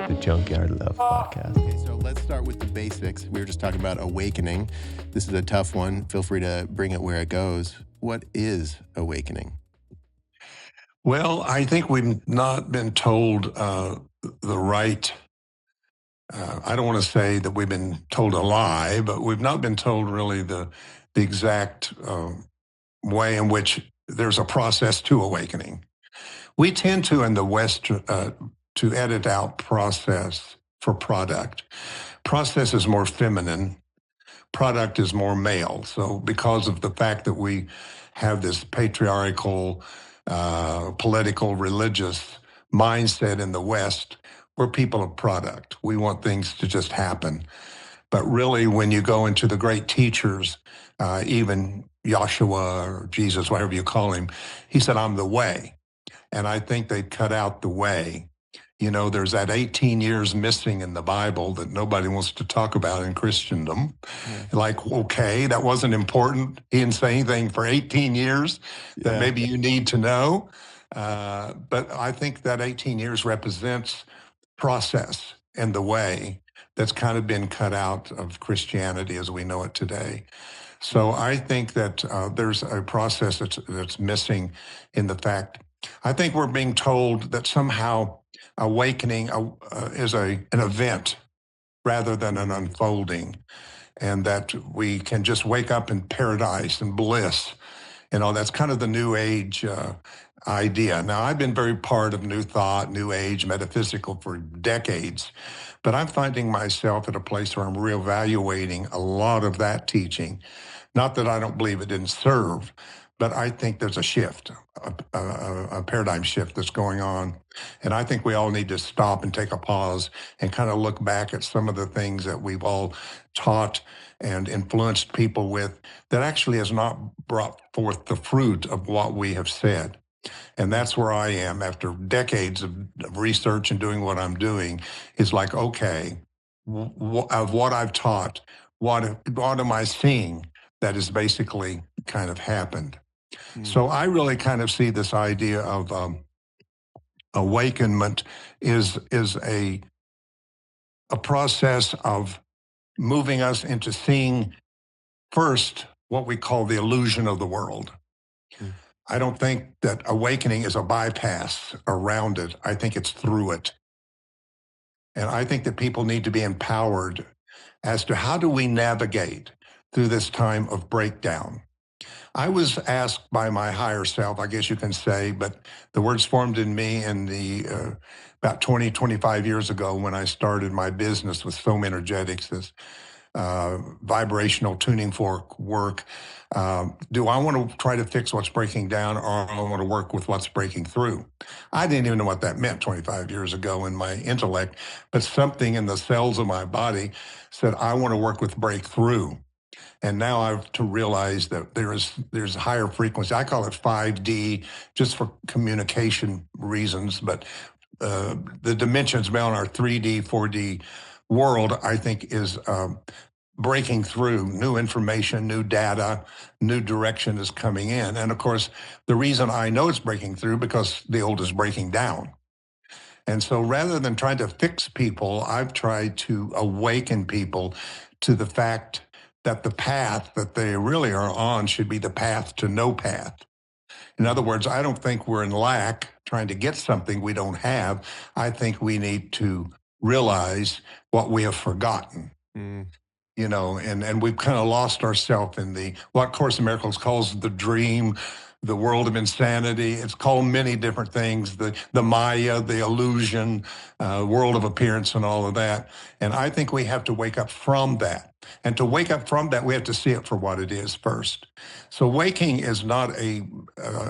the Junkyard Love Podcast. Okay, so let's start with the basics. We were just talking about awakening. This is a tough one. Feel free to bring it where it goes. What is awakening? Well, I think we've not been told the right, I don't want to say that we've been told a lie, but we've not been told really the exact way in which there's a process to awakening. We tend to, in the West, to edit out process for product. Process is more feminine. Product is more male. So because of the fact that we have this patriarchal, political, religious mindset in the West, we're people of product. We want things to just happen. But really, when you go into the great teachers, even Joshua or Jesus, whatever you call him, he said, I'm the way. And I think they cut out the way. You know, there's that 18 years missing in the Bible that nobody wants to talk about in Christendom. Yeah. Like, okay, that wasn't important. He didn't say anything for 18 years that maybe you need to know. But I think that 18 years represents process and the way that's kind of been cut out of Christianity as we know it today. So I think that there's a process that's missing in the fact. I think we're being told that somehow awakening is an event rather than an unfolding, and that we can just wake up in paradise and bliss. You know, that's kind of the New Age idea. Now, I've been very part of New Thought, New Age, metaphysical for decades, but I'm finding myself at a place where I'm reevaluating a lot of that teaching. Not that I don't believe it didn't serve, but I think there's a shift, a paradigm shift that's going on. And I think we all need to stop and take a pause and kind of look back at some of the things that we've all taught and influenced people with that actually has not brought forth the fruit of what we have said. And that's where I am after decades of research and doing what I'm doing is like, okay, of what I've taught, what am I seeing that has basically kind of happened? So I really kind of see this idea of awakenment is a process of moving us into seeing first what we call the illusion of the world. I don't think that awakening is a bypass around it. I think it's through it. And I think that people need to be empowered as to how do we navigate through this time of breakdown. I was asked by my higher self, I guess you can say, but the words formed in me in the about 20, 25 years ago when I started my business with Foam Energetics, this vibrational tuning fork work. Do I want to try to fix what's breaking down, or I want to work with what's breaking through? I didn't even know what that meant 25 years ago in my intellect, but something in the cells of my body said, I want to work with breakthrough. And now I have to realize that there's higher frequency. I call it 5D just for communication reasons, but the dimensions beyond our 3D, 4D world, I think, is breaking through. New information, new data, new direction is coming in. And of course, the reason I know it's breaking through because the old is breaking down. And so rather than trying to fix people, I've tried to awaken people to the fact that the path that they really are on should be the path to no path. In other words, I don't think we're in lack trying to get something we don't have. I think we need to realize what we have forgotten. You know, and we've kind of lost ourselves in what Course in Miracles calls the dream, the world of insanity. It's called many different things, the Maya, the illusion, world of appearance and all of that. And I think we have to wake up from that. And to wake up from that, we have to see it for what it is first. So waking is not a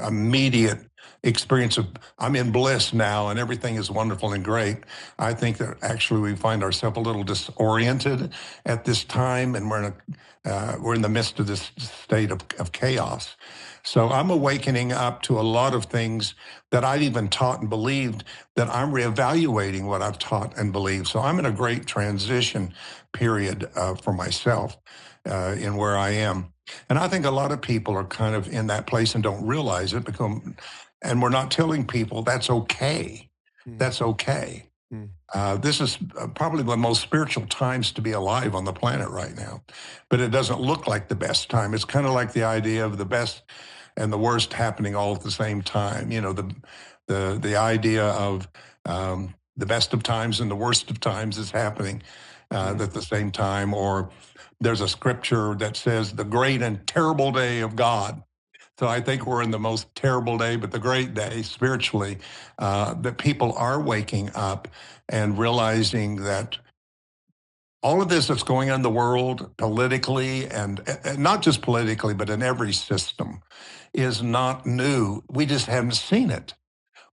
immediate experience of, I'm in bliss now and everything is wonderful and great. I think that actually we find ourselves a little disoriented at this time, and we're in the midst of this state of chaos. So I'm awakening up to a lot of things that I've even taught and believed, that I'm reevaluating what I've taught and believed. So I'm in a great transition period for myself in where I am. And I think a lot of people are kind of in that place and don't realize it, and we're not telling people that's okay. That's okay. Mm. This is probably the most spiritual times to be alive on the planet right now, but it doesn't look like the best time. It's kind of like the idea of the best and the worst happening all at the same time. You know, the idea of the best of times and the worst of times is happening at the same time. Or there's a scripture that says the great and terrible day of God. So I think we're in the most terrible day, but the great day spiritually, that people are waking up and realizing that all of this that's going on in the world politically and not just politically, but in every system is not new. We just haven't seen it.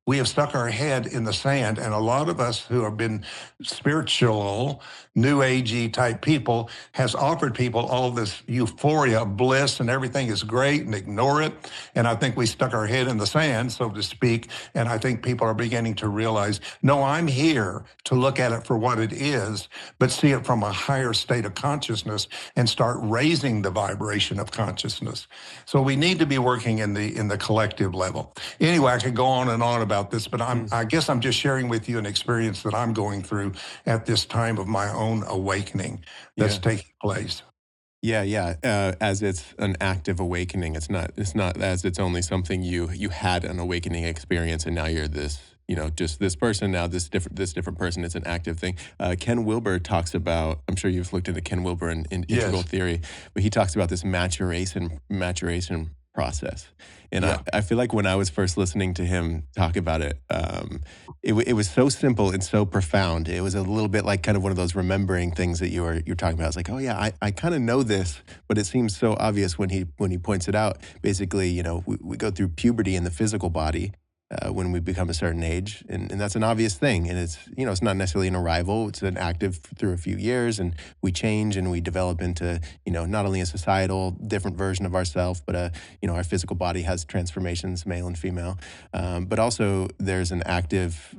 We have stuck our head in the sand, and a lot of us who have been spiritual, new agey type people has offered people all this euphoria, bliss, and everything is great, and ignore it. And I think we stuck our head in the sand, so to speak. And I think people are beginning to realize, no, I'm here to look at it for what it is, but see it from a higher state of consciousness and start raising the vibration of consciousness. So we need to be working in the collective level. Anyway, I could go on and on about this, but I guess I'm just sharing with you an experience that I'm going through at this time of my own awakening that's taking place. Yeah. As it's an active awakening, it's not as it's only something you had an awakening experience and now you're this, just this person, now this different person. It's an active thing. Ken Wilber talks about, I'm sure you've looked into Ken Wilber in integral theory, but he talks about this maturation process. And I feel like when I was first listening to him talk about it, it was so simple and so profound. It was a little bit like kind of one of those remembering things that you're talking about. It's like, oh yeah, I kind of know this, but it seems so obvious when he points it out. Basically, we go through puberty in the physical body when we become a certain age, and that's an obvious thing. And it's it's not necessarily an arrival; it's an active through a few years, and we change and we develop into not only a societal different version of ourselves, but our physical body has transformations, male and female, but also there's an active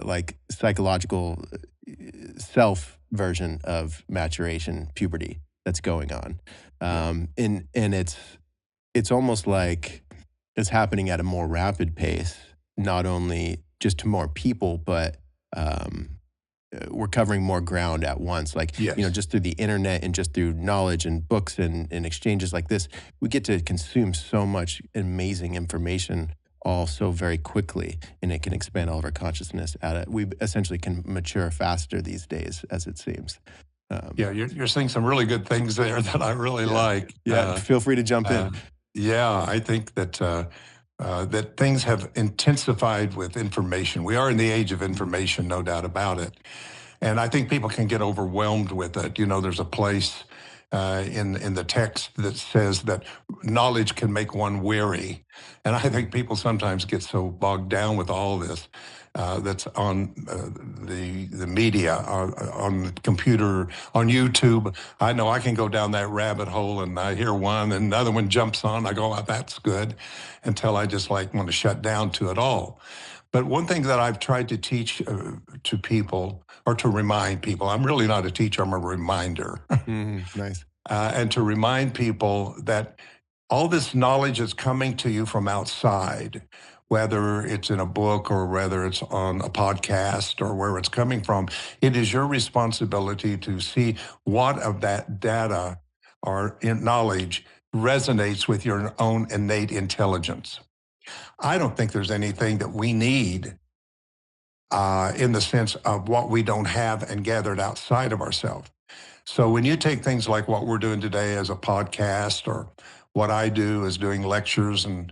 like psychological self version of maturation, puberty that's going on, and it's almost like it's happening at a more rapid pace, not only just to more people, but we're covering more ground at once. Like, just through the internet and just through knowledge and books and exchanges like this, we get to consume so much amazing information all so very quickly, and it can expand all of our consciousness at it. We essentially can mature faster these days, as it seems. You're saying some really good things there that I really like. Feel free to jump in. I think that that things have intensified with information. We are in the age of information, no doubt about it. And I think people can get overwhelmed with it. There's a place in the text that says that knowledge can make one weary. And I think people sometimes get so bogged down with all this that's on the media, on the computer, on YouTube. I know I can go down that rabbit hole and I hear one and another one jumps on. I go, oh, that's good, until I just want to shut down to it all. But one thing that I've tried to teach to people, or to remind people, I'm really not a teacher, I'm a reminder. Nice. And to remind people that all this knowledge is coming to you from outside, whether it's in a book or whether it's on a podcast or where it's coming from. It is your responsibility to see what of that data or knowledge resonates with your own innate intelligence. I don't think there's anything that we need in the sense of what we don't have and gathered outside of ourselves. So when you take things like what we're doing today as a podcast, or what I do is doing lectures and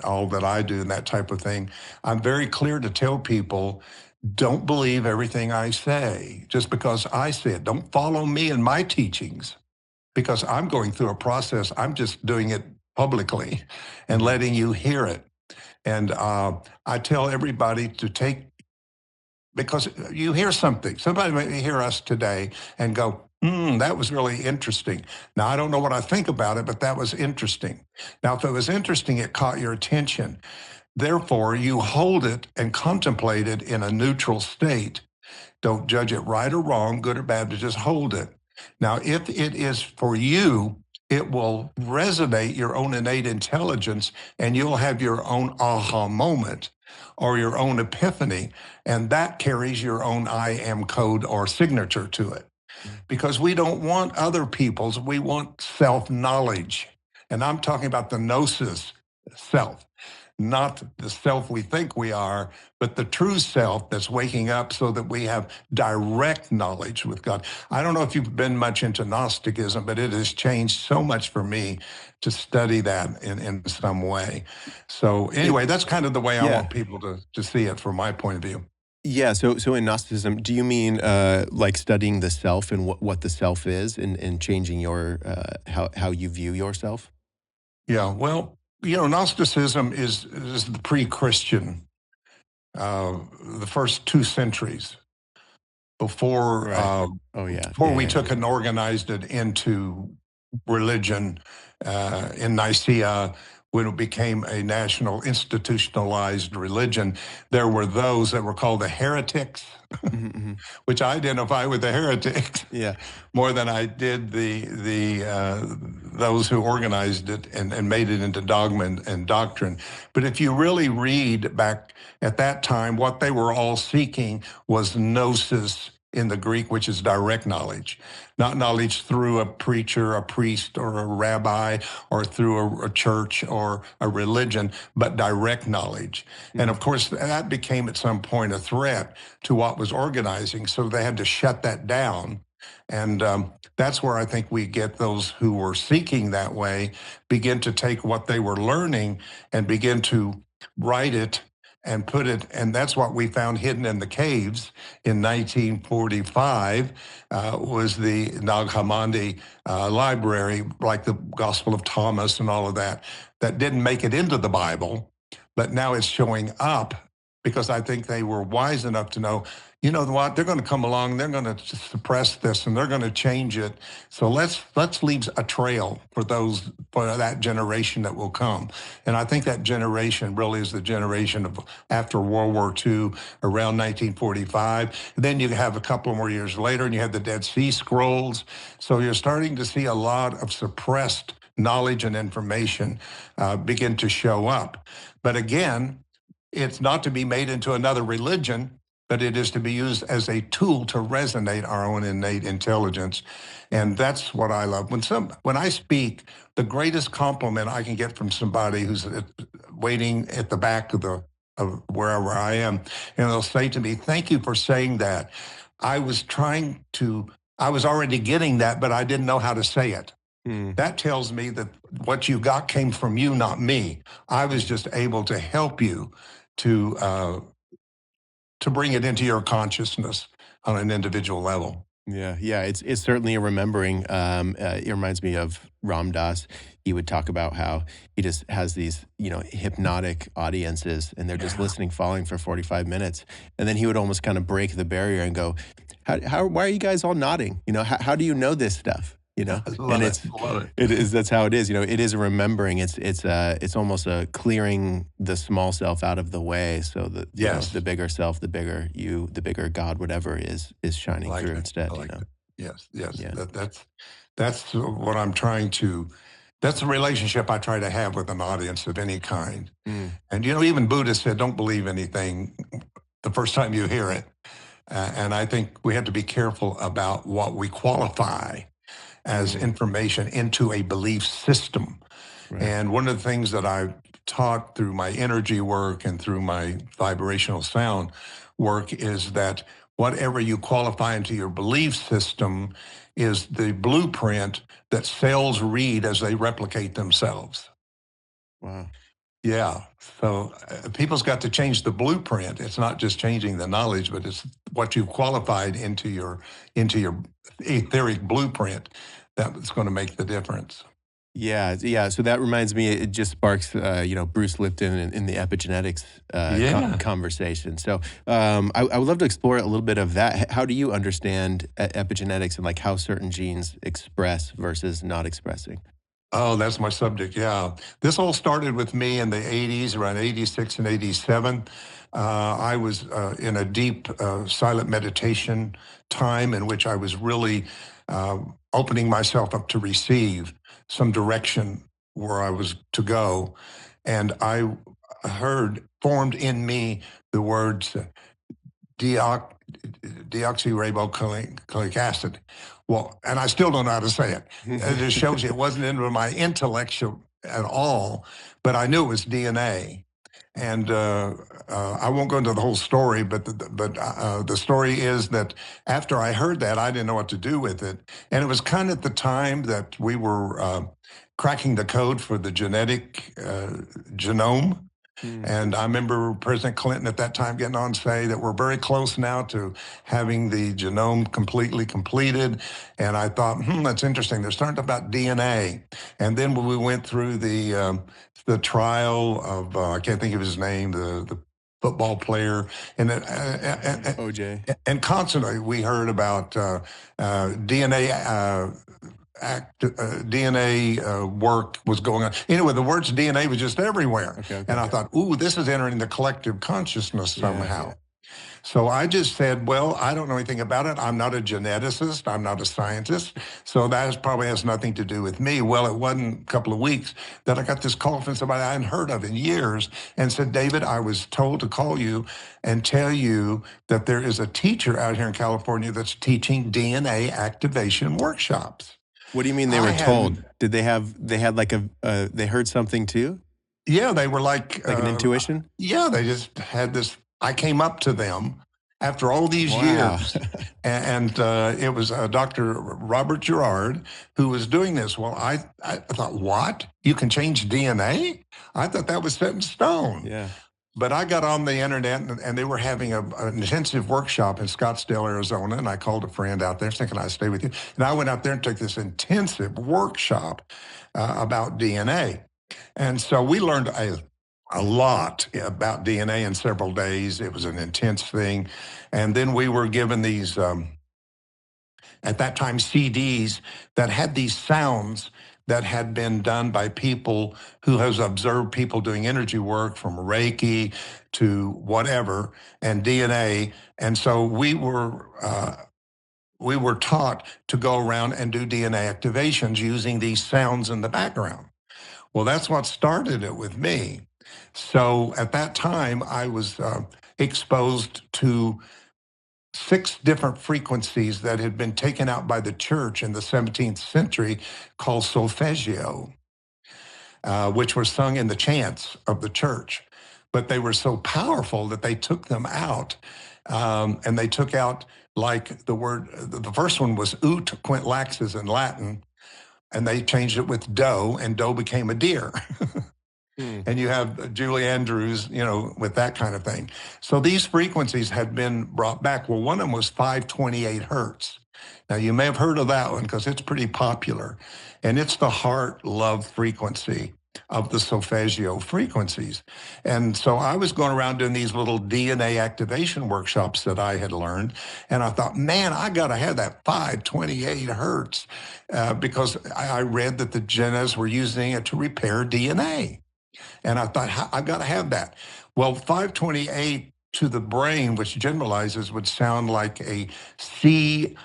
all that I do and that type of thing, I'm very clear to tell people, don't believe everything I say just because I say it. Don't follow me in my teachings because I'm going through a process. I'm just doing it publicly and letting you hear it. And I tell everybody to take, because you hear something. Somebody may hear us today and go, that was really interesting. Now, I don't know what I think about it, but that was interesting. Now, if it was interesting, it caught your attention. Therefore, you hold it and contemplate it in a neutral state. Don't judge it right or wrong, good or bad, but just hold it. Now, if it is for you, it will resonate your own innate intelligence, and you'll have your own aha moment. or your own epiphany, and that carries your own I am code or signature to it. Because we don't want other people's, we want self-knowledge. And I'm talking about the Gnosis self, not the self we think we are, but the true self that's waking up so that we have direct knowledge with God. I don't know if you've been much into Gnosticism, but it has changed so much for me to study that in some way. So anyway, that's kind of the way I Yeah. want people to see it from my point of view. Yeah. So in Gnosticism, do you mean like studying the self and what the self is, and changing your how you view yourself? Yeah, well, Gnosticism is the pre-Christian, the first 2 centuries before Right. Oh yeah. before we Yeah. took and organized it into religion in Nicaea. When it became a national institutionalized religion, there were those that were called the heretics, Mm-hmm. which I identify with the heretics Yeah. more than I did the those who organized it and made it into dogma and doctrine. But if you really read back at that time, what they were all seeking was gnosis in the Greek, which is direct knowledge, not knowledge through a preacher, a priest, or a rabbi, or through a church or a religion, but direct knowledge. And of course, that became at some point a threat to what was organizing. So they had to shut that down. And that's where I think we get those who were seeking that way begin to take what they were learning and begin to write it and put it, and that's what we found hidden in the caves in 1945 was the Nag Hammadi library, like the Gospel of Thomas and all of that, that didn't make it into the Bible, but now it's showing up because I think they were wise enough to know, you know what, they're going to come along, they're going to suppress this and they're going to change it. So let's leave a trail for that generation that will come. And I think that generation really is the generation of after World War II, around 1945. And then you have a couple more years later and you have the Dead Sea Scrolls. So you're starting to see a lot of suppressed knowledge and information begin to show up. But again, it's not to be made into another religion, but it is to be used as a tool to resonate our own innate intelligence. And that's what I love. When I speak, the greatest compliment I can get from somebody who's waiting at the back of wherever I am, and they'll say to me, "Thank you for saying that. I was already getting that, but I didn't know how to say it." That tells me that what you got came from you, not me. I was just able to help you to bring it into your consciousness on an individual level. Yeah, yeah, it's certainly a remembering. It reminds me of Ram Dass. He would talk about how he just has these, hypnotic audiences, and they're just listening, following for 45 minutes, and then he would almost kind of break the barrier and go, why are you guys all nodding? How do you know this stuff? Love it. That's how it is. It is a remembering. It's almost a clearing the small self out of the way, so that the bigger self, the bigger you, the bigger God, whatever is shining through instead. Yes. Yeah. That's what I'm trying to. That's the relationship I try to have with an audience of any kind. And even Buddha said, "Don't believe anything the first time you hear it." And I think we have to be careful about what we qualify as information into a belief system. Right. And one of the things that I've taught through my energy work and through my vibrational sound work is that whatever you qualify into your belief system is the blueprint that cells read as they replicate themselves. Wow. Yeah. So people's got to change the blueprint. It's not just changing the knowledge, but it's what you've qualified into your etheric blueprint that's going to make the difference. Yeah. So that reminds me, it just sparks, Bruce Lipton in the epigenetics conversation. So I would love to explore a little bit of that. How do you understand epigenetics and like how certain genes express versus not expressing? Oh, that's my subject. Yeah. This all started with me in the 80s, around 86 and 87. I was in a deep silent meditation time in which I was really opening myself up to receive some direction where I was to go. And I formed in me the words deox, deoxyribonucleic acid. Well, and I still don't know how to say it. It just shows you it wasn't into my intellectual at all, but I knew it was DNA. And I won't go into the whole story, but the story is that after I heard that, I didn't know what to do with it. And it was kind of the time that we were cracking the code for the genetic genome. And I remember President Clinton at that time getting on to say that we're very close now to having the genome completely completed. And I thought, that's interesting. They're starting about DNA. And then when we went through the trial of, I can't think of his name, the football player, and OJ. And constantly we heard about DNA. DNA work was going on. Anyway, the words DNA was just everywhere. And I thought, ooh, this is entering the collective consciousness somehow. Yeah. So I just said, well, I don't know anything about it. I'm not a geneticist. I'm not a scientist. So that probably has nothing to do with me. Well, it wasn't a couple of weeks that I got this call from somebody I hadn't heard of in years and said, David, I was told to call you and tell you that there is a teacher out here in California that's teaching DNA activation workshops. What do you mean they were told? Did they had like they heard something too? Yeah, they were like an intuition? Yeah, they just had this. I came up to them after all these years, and it was Dr. Robert Gerard who was doing this. Well, I thought, what? You can change DNA? I thought that was set in stone. Yeah. But I got on the internet, and they were having an intensive workshop in Scottsdale, Arizona, and I called a friend out there thinking I'd stay with you. And I went out there and took this intensive workshop about DNA. And so we learned a lot about DNA in several days. It was an intense thing. And then we were given these, at that time, CDs that had these sounds that had been done by people who has observed people doing energy work from Reiki to whatever and DNA. And so we were taught to go around and do DNA activations using these sounds in the background. Well, that's what started it with me. So at that time, I was exposed to 6 different frequencies that had been taken out by the church in the 17th century called Solfeggio, which were sung in the chants of the church. But they were so powerful that they took them out, and they took out like the first one was ut quint laxus in Latin, and they changed it with doe, and doe became a deer. And you have Julie Andrews, with that kind of thing. So these frequencies had been brought back. Well, one of them was 528 hertz. Now, you may have heard of that one because it's pretty popular. And it's the heart love frequency of the Solfeggio frequencies. And so I was going around doing these little DNA activation workshops that I had learned. And I thought, man, I got to have that 528 hertz because I read that the genetics were using it to repair DNA. And I thought, I've got to have that. Well, 528 to the brain, which generalizes, would sound like a C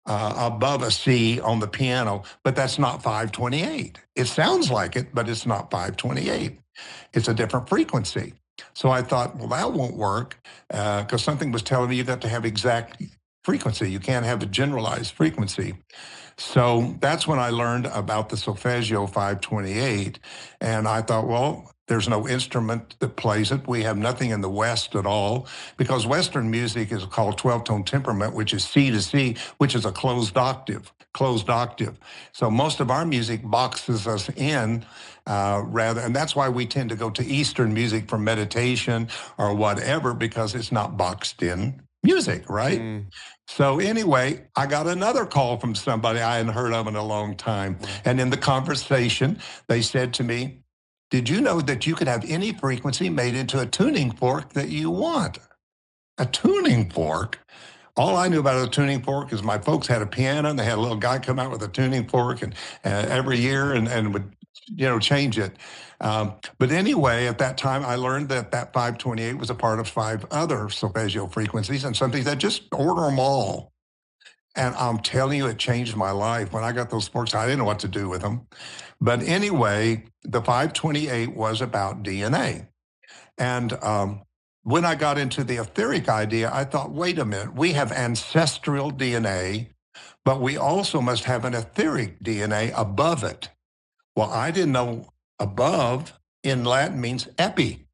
above a C on the piano, but that's not 528. It sounds like it, but it's not 528. It's a different frequency. So I thought, well, that won't work because something was telling me you got to have exact frequency. You can't have a generalized frequency. So that's when I learned about the Solfeggio 528. And I thought, well, there's no instrument that plays it. We have nothing in the West at all because Western music is called 12-tone temperament, which is C to C, which is a closed octave. So most of our music boxes us in and that's why we tend to go to Eastern music for meditation or whatever, because it's not boxed in music, right? So anyway, I got another call from somebody I hadn't heard of in a long time. And in the conversation, they said to me, did you know that you could have any frequency made into a tuning fork that you want? A tuning fork? All I knew about a tuning fork is my folks had a piano and they had a little guy come out with a tuning fork and every year and would, change it. But anyway, at that time, I learned that 528 was a part of 5 other Solfeggio frequencies and something that just order them all. And I'm telling you, it changed my life. When I got those forks, I didn't know what to do with them. But anyway, the 528 was about DNA. And when I got into the etheric idea, I thought, wait a minute, we have ancestral DNA, but we also must have an etheric DNA above it. Well, I didn't know above in Latin means epi,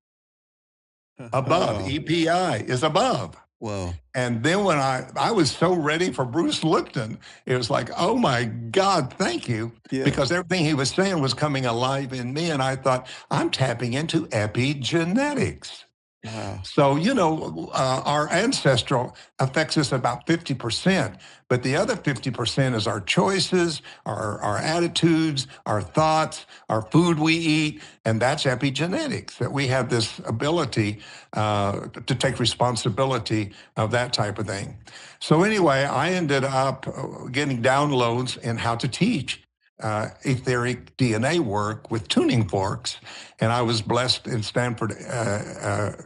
above, EPI is above. Whoa. And then when I was so ready for Bruce Lipton, it was like, oh my God, thank you. Yeah. Because everything he was saying was coming alive in me. And I thought, I'm tapping into epigenetics. Wow. So, our ancestral affects us about 50%, but the other 50% is our choices, our attitudes, our thoughts, our food we eat, and that's epigenetics, that we have this ability to take responsibility of that type of thing. So anyway, I ended up getting downloads in how to teach etheric DNA work with tuning forks. And I was blessed in Stanford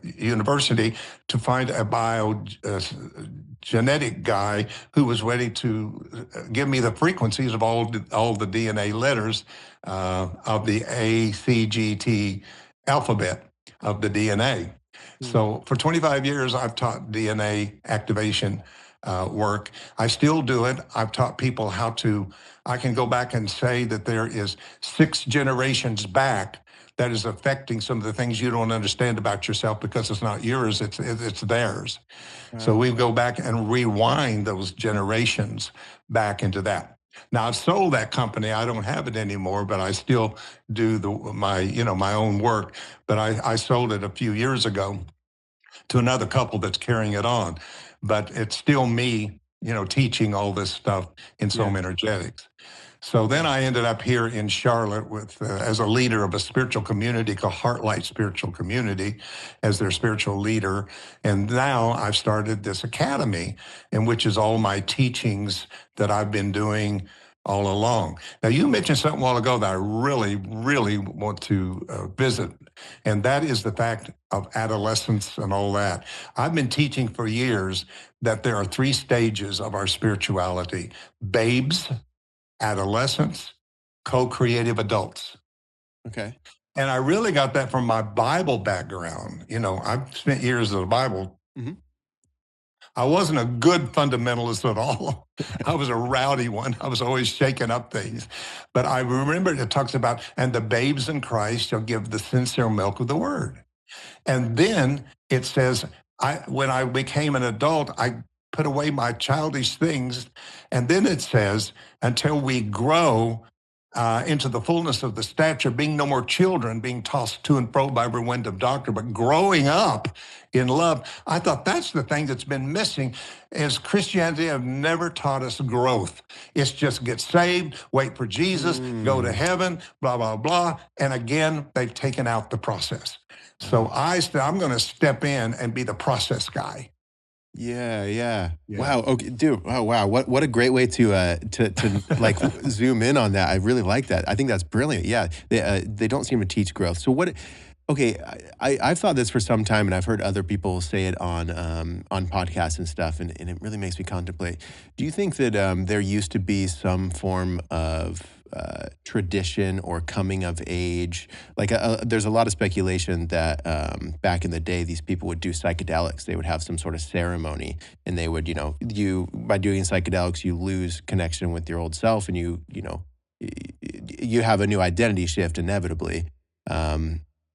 University to find a biogenetic guy who was ready to give me the frequencies of all the DNA letters of the A, C, G, T alphabet of the DNA. So for 25 years, I've taught DNA activation work. I still do it. I've taught people how to, I can go back and say that there is 6 generations back that is affecting some of the things you don't understand about yourself because it's not yours, it's theirs. So we go back and rewind those generations back into that. Now I've sold that company. I don't have it anymore, but I still do my own work. But I sold it a few years ago to another couple that's carrying it on. But it's still me, teaching all this stuff in Soul Energetics. So then I ended up here in Charlotte with as a leader of a spiritual community called HeartLight Spiritual Community as their spiritual leader. And now I've started this academy in which is all my teachings that I've been doing all along. Now, you mentioned something a while ago that I really, really want to visit, and that is the fact of adolescence and all that. I've been teaching for years that there are 3 stages of our spirituality: babes, adolescents, co-creative adults. Okay. And I really got that from my Bible background. I've spent years in the Bible. Mm-hmm. I wasn't a good fundamentalist at all. I was a rowdy one. I was always shaking up things. But I remember it talks about, and the babes in Christ shall give the sincere milk of the word. And then it says, when I became an adult, I put away my childish things. And then it says, until we grow into the fullness of the stature, being no more children, being tossed to and fro by every wind of doctrine, but growing up in love. I thought that's the thing that's been missing, is Christianity have never taught us growth. It's just get saved, wait for Jesus, go to heaven, blah, blah, blah. And again, they've taken out the process. So I'm going to step in and be the process guy. Yeah. Wow. Okay, dude. Oh, wow. What a great way to like zoom in on that. I really like that. I think that's brilliant. Yeah. They don't seem to teach growth. So what? Okay. I've thought this for some time, and I've heard other people say it on podcasts and stuff, and it really makes me contemplate. Do you think that there used to be some form of tradition or coming of age? Like there's a lot of speculation that back in the day, these people would do psychedelics. They would have some sort of ceremony, and they would, by doing psychedelics, you lose connection with your old self, and you have a new identity shift inevitably.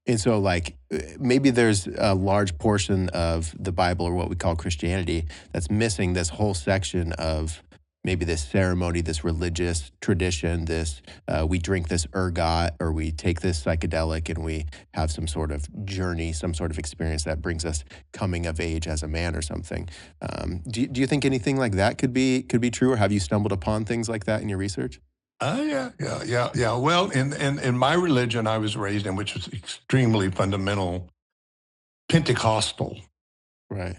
And so, like, maybe there's a large portion of the Bible, or what we call Christianity, that's missing this whole section of maybe this ceremony, this religious tradition, this we drink this ergot, or we take this psychedelic and we have some sort of journey, some sort of experience that brings us coming of age as a man or something. Do you think anything like that could be true, or have you stumbled upon things like that in your research? Yeah. Well, in my religion I was raised in, which was extremely fundamental, Pentecostal. Right.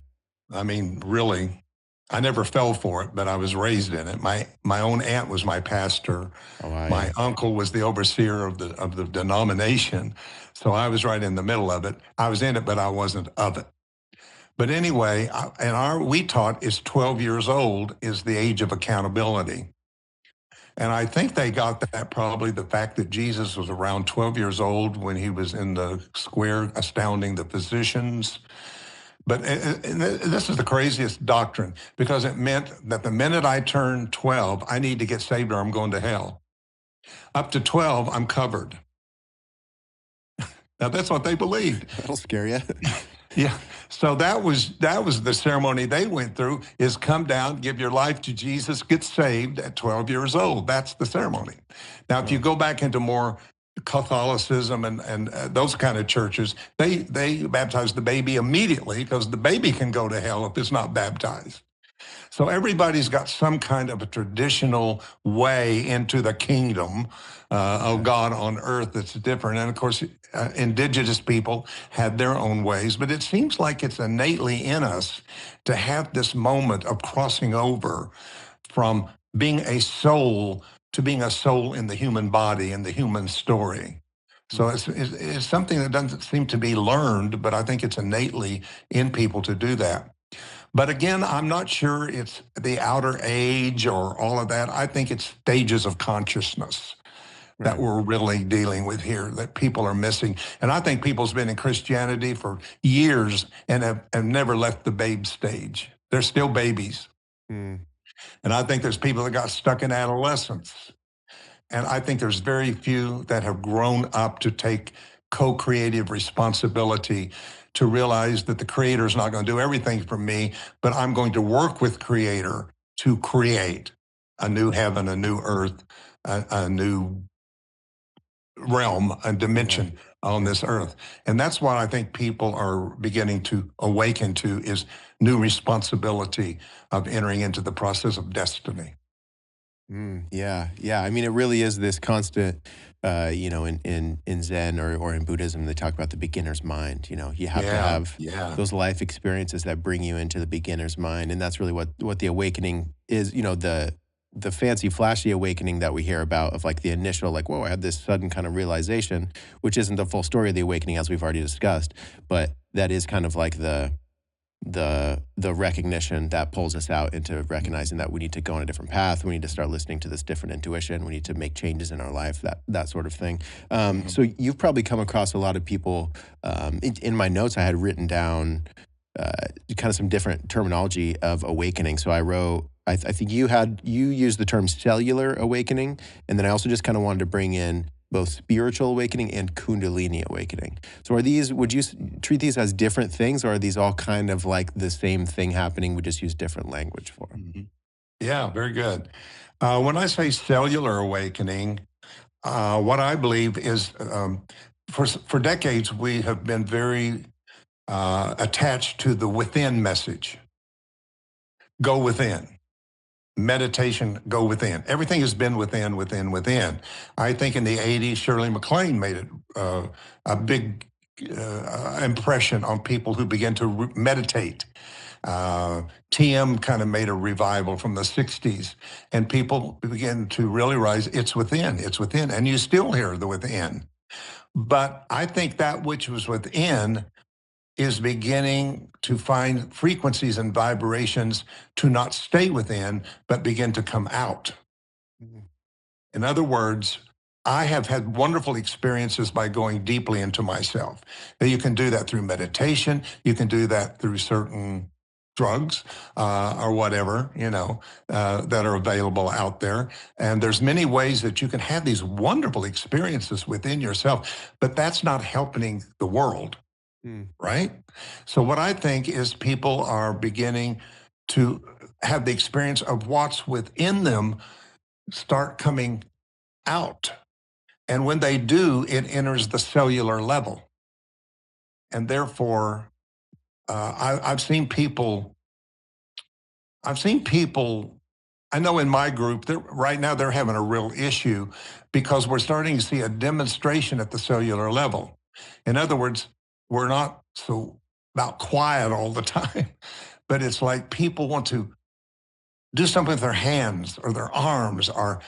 I mean, really, I never fell for it, but I was raised in it. My own aunt was my pastor. My uncle was the overseer of the denomination. So I was right in the middle of it. I was in it, but I wasn't of it. But anyway, we taught is 12 years old is the age of accountability. And I think they got that probably the fact that Jesus was around 12 years old when he was in the square astounding the physicians. But this is the craziest doctrine, because it meant that the minute I turned 12, I need to get saved or I'm going to hell. Up to 12, I'm covered. Now, that's what they believed. That'll scare you. Yeah. So that was the ceremony they went through, is come down, give your life to Jesus, get saved at 12 years old. That's the ceremony. Now, if you go back into more Catholicism and those kind of churches, they baptize the baby immediately, because the baby can go to hell if it's not baptized. So everybody's got some kind of a traditional way into the kingdom of God on earth that's different. And of course, indigenous people had their own ways, but it seems like it's innately in us to have this moment of crossing over from being a soul to being a soul in the human body and the human story. So it's something that doesn't seem to be learned, but I think it's innately in people to do that. But again, I'm not sure it's the outer age or all of that. I think it's stages of consciousness that we're really dealing with here, that people are missing. And I think people's been in Christianity for years and have never left the babe stage. They're still babies. And I think there's people that got stuck in adolescence. And I think there's very few that have grown up to take co-creative responsibility, to realize that the Creator is not going to do everything for me, but I'm going to work with Creator to create a new heaven, a new earth, a new realm, a dimension on this earth. And that's what I think people are beginning to awaken to, is new responsibility of entering into the process of destiny. Yeah. I mean, it really is this constant, in Zen or in Buddhism, they talk about the beginner's mind. You have to have those life experiences that bring you into the beginner's mind. And that's really what the awakening is, the fancy, flashy awakening that we hear about, of like the initial, like, whoa, I had this sudden kind of realization, which isn't the full story of the awakening, as we've already discussed, but that is kind of like the recognition that pulls us out into recognizing that we need to go on a different path. We need to start listening to this different intuition. We need to make changes in our life, that sort of thing. So you've probably come across a lot of people. In my notes, I had written down kind of some different terminology of awakening. So I wrote, I think you used the term cellular awakening, and then I also just kind of wanted to bring in both spiritual awakening and Kundalini awakening. So would you treat these as different things, or are these all kind of like the same thing happening, we just use different language for them? Yeah, very good. When I say cellular awakening, what I believe is, for decades, we have been very attached to the within message. Go within. Meditation, go within. Everything has been within, within, within. I think in the 80s, Shirley MacLaine made it a big impression on people who began to meditate. TM kind of made a revival from the 60s, and people began to really realize it's within, and you still hear the within. But I think that which was within is beginning to find frequencies and vibrations to not stay within, but begin to come out. In other words, I have had wonderful experiences by going deeply into myself. Now, you can do that through meditation. You can do that through certain drugs or whatever, that are available out there. And there's many ways that you can have these wonderful experiences within yourself, but that's not helping the world. Right? So what I think is people are beginning to have the experience of what's within them start coming out. And when they do, it enters the cellular level. And therefore, I've seen people, I know in my group, right now they're having a real issue because we're starting to see a demonstration at the cellular level. In other words, we're not so about quiet all the time, but it's like people want to do something with their hands or their arms, or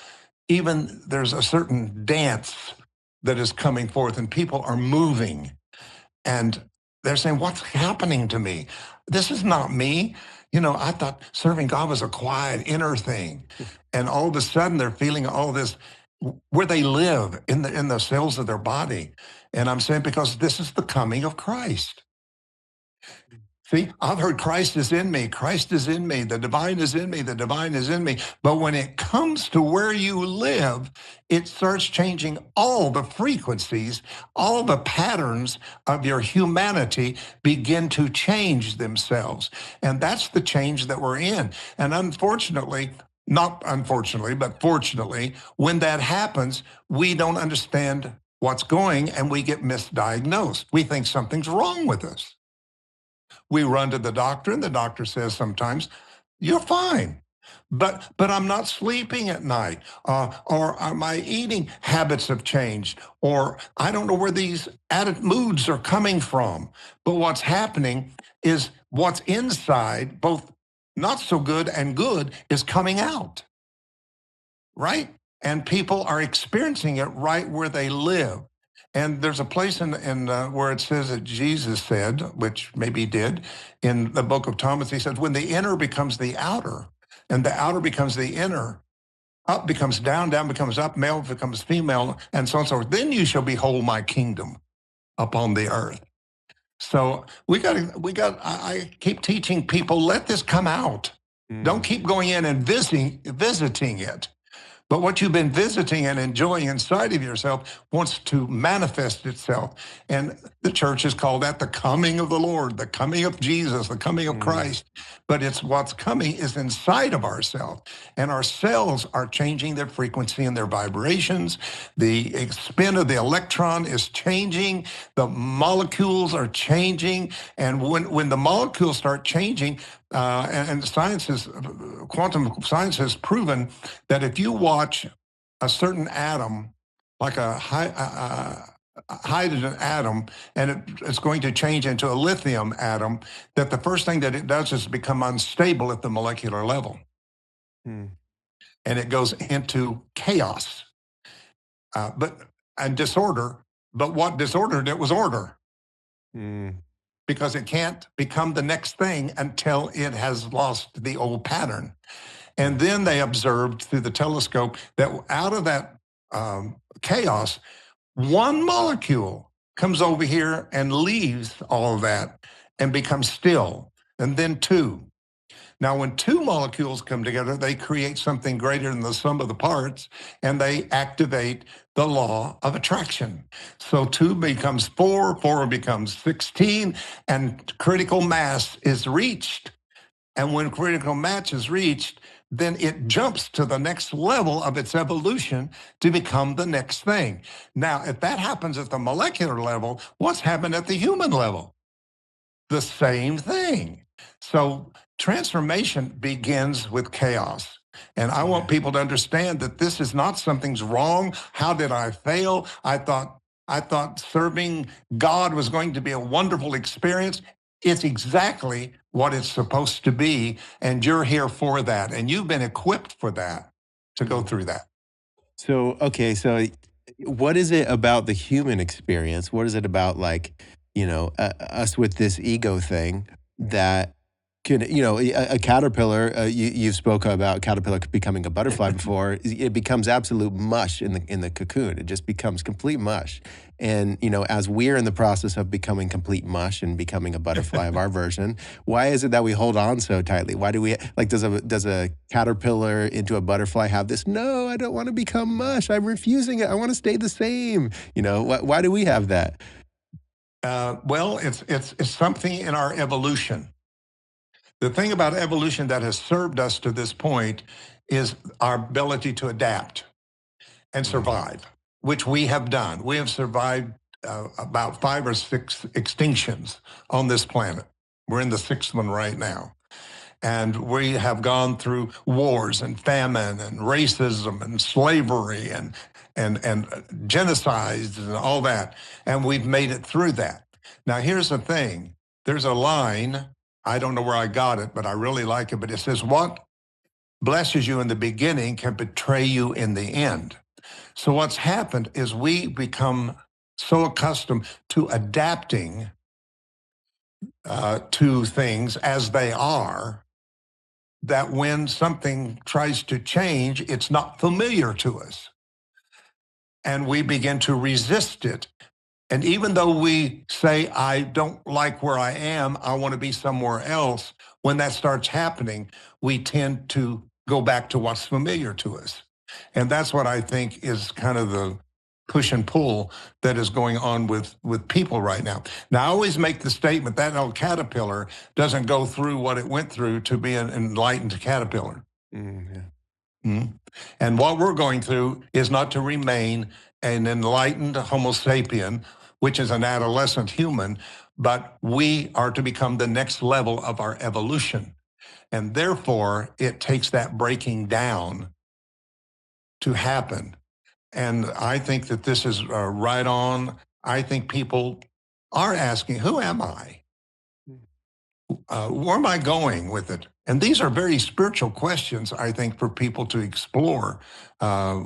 even there's a certain dance that is coming forth and people are moving. And they're saying, what's happening to me? This is not me. You know, I thought serving God was a quiet inner thing. And all of a sudden they're feeling all this where they live in the cells of their body. And I'm saying, because this is the coming of Christ. See, I've heard Christ is in me. Christ is in me. The divine is in me. The divine is in me. But when it comes to where you live, it starts changing all the frequencies, all the patterns of your humanity begin to change themselves. And that's the change that we're in. And unfortunately, not unfortunately, but fortunately, when that happens, we don't understand what's going and we get misdiagnosed. We think something's wrong with us. We run to the doctor, and the doctor says sometimes, you're fine, but I'm not sleeping at night, or my eating habits have changed, or I don't know where these added moods are coming from. But what's happening is what's inside, both not so good and good, is coming out, right? And people are experiencing it right where they live. And there's a place in where it says that Jesus said, which maybe he did, in the book of Thomas, he says, when the inner becomes the outer, and the outer becomes the inner, up becomes down, down becomes up, male becomes female, and so on and so forth, then you shall behold my kingdom upon the earth. So I keep teaching people, let this come out. Don't keep going in and visiting it. But what you've been visiting and enjoying inside of yourself wants to manifest itself. And the church has called that the coming of the Lord, the coming of Jesus, the coming of Christ. But it's what's coming is inside of ourselves. And our cells are changing their frequency and their vibrations. The spin of the electron is changing. The molecules are changing. And when the molecules start changing, and quantum science has proven that if you watch a certain atom, like a hydrogen atom, and it's going to change into a lithium atom, that the first thing that it does is become unstable at the molecular level. And it goes into chaos, and disorder. But what disordered it was order. Because it can't become the next thing until it has lost the old pattern. And then they observed through the telescope that out of that chaos, one molecule comes over here and leaves all of that and becomes still, and then two. Now, when two molecules come together, they create something greater than the sum of the parts, and they activate the law of attraction. So 2 becomes 4, 4 becomes 16, and critical mass is reached. And when critical mass is reached, then it jumps to the next level of its evolution to become the next thing. Now, if that happens at the molecular level, what's happened at the human level? The same thing. So transformation begins with chaos. And I want people to understand that this is not something's wrong. How did I fail? I thought serving God was going to be a wonderful experience. It's exactly what it's supposed to be. And you're here for that. And you've been equipped for that, to go through that. So, okay, so what is it about the human experience? What is it about, like, us with this ego thing that can, a caterpillar, you've spoken about caterpillar becoming a butterfly before. It becomes absolute mush in the cocoon. It just becomes complete mush. And, as we're in the process of becoming complete mush and becoming a butterfly of our version, why is it that we hold on so tightly? Why do we, like, does a caterpillar into a butterfly have this, no, I don't want to become mush. I'm refusing it. I want to stay the same. Why do we have that? Well, it's something in our evolution. The thing about evolution that has served us to this point is our ability to adapt and survive, which we have done. We have survived about 5 or 6 extinctions on this planet. We're in the 6th one right now. And we have gone through wars and famine and racism and slavery and genocides and all that. And we've made it through that. Now, here's the thing. There's a line, I don't know where I got it, but I really like it. But it says, what blesses you in the beginning can betray you in the end. So what's happened is we become so accustomed to adapting to things as they are, that when something tries to change, it's not familiar to us. And we begin to resist it. And even though we say, I don't like where I am, I want to be somewhere else, when that starts happening, we tend to go back to what's familiar to us. And that's what I think is kind of the push and pull that is going on with people right now. Now, I always make the statement that old caterpillar doesn't go through what it went through to be an enlightened caterpillar. Yeah. And what we're going through is not to remain an enlightened Homo sapien, which is an adolescent human, but we are to become the next level of our evolution. And therefore, it takes that breaking down to happen. And I think that this is right on. I think people are asking, who am I? Where am I going with it? And these are very spiritual questions, I think, for people to explore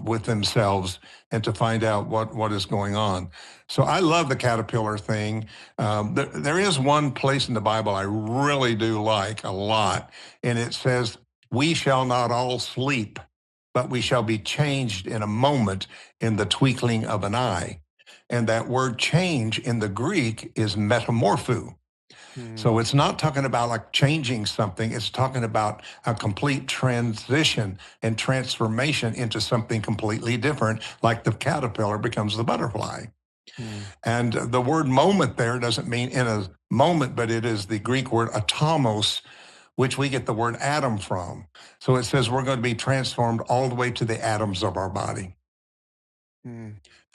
with themselves and to find out what is going on. So I love the caterpillar thing. There is one place in the Bible I really do like a lot, and it says, we shall not all sleep, but we shall be changed in a moment, in the twinkling of an eye. And that word change in the Greek is metamorpho. So it's not talking about like changing something. It's talking about a complete transition and transformation into something completely different, like the caterpillar becomes the butterfly. And the word moment there doesn't mean in a moment, but it is the Greek word atomos, which we get the word atom from. So it says we're going to be transformed all the way to the atoms of our body.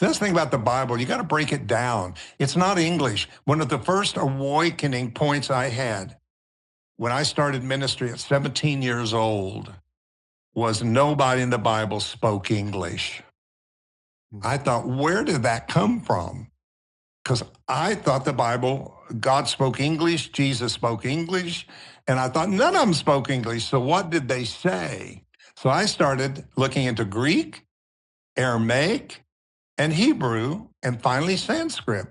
This thing about the Bible, you got to break it down. It's not English. One of the first awakening points I had when I started ministry at 17 years old was nobody in the Bible spoke English. I thought, where did that come from? Because I thought the Bible, God spoke English, Jesus spoke English, and I thought none of them spoke English. So what did they say? So I started looking into Greek, Aramaic, and Hebrew, and finally Sanskrit.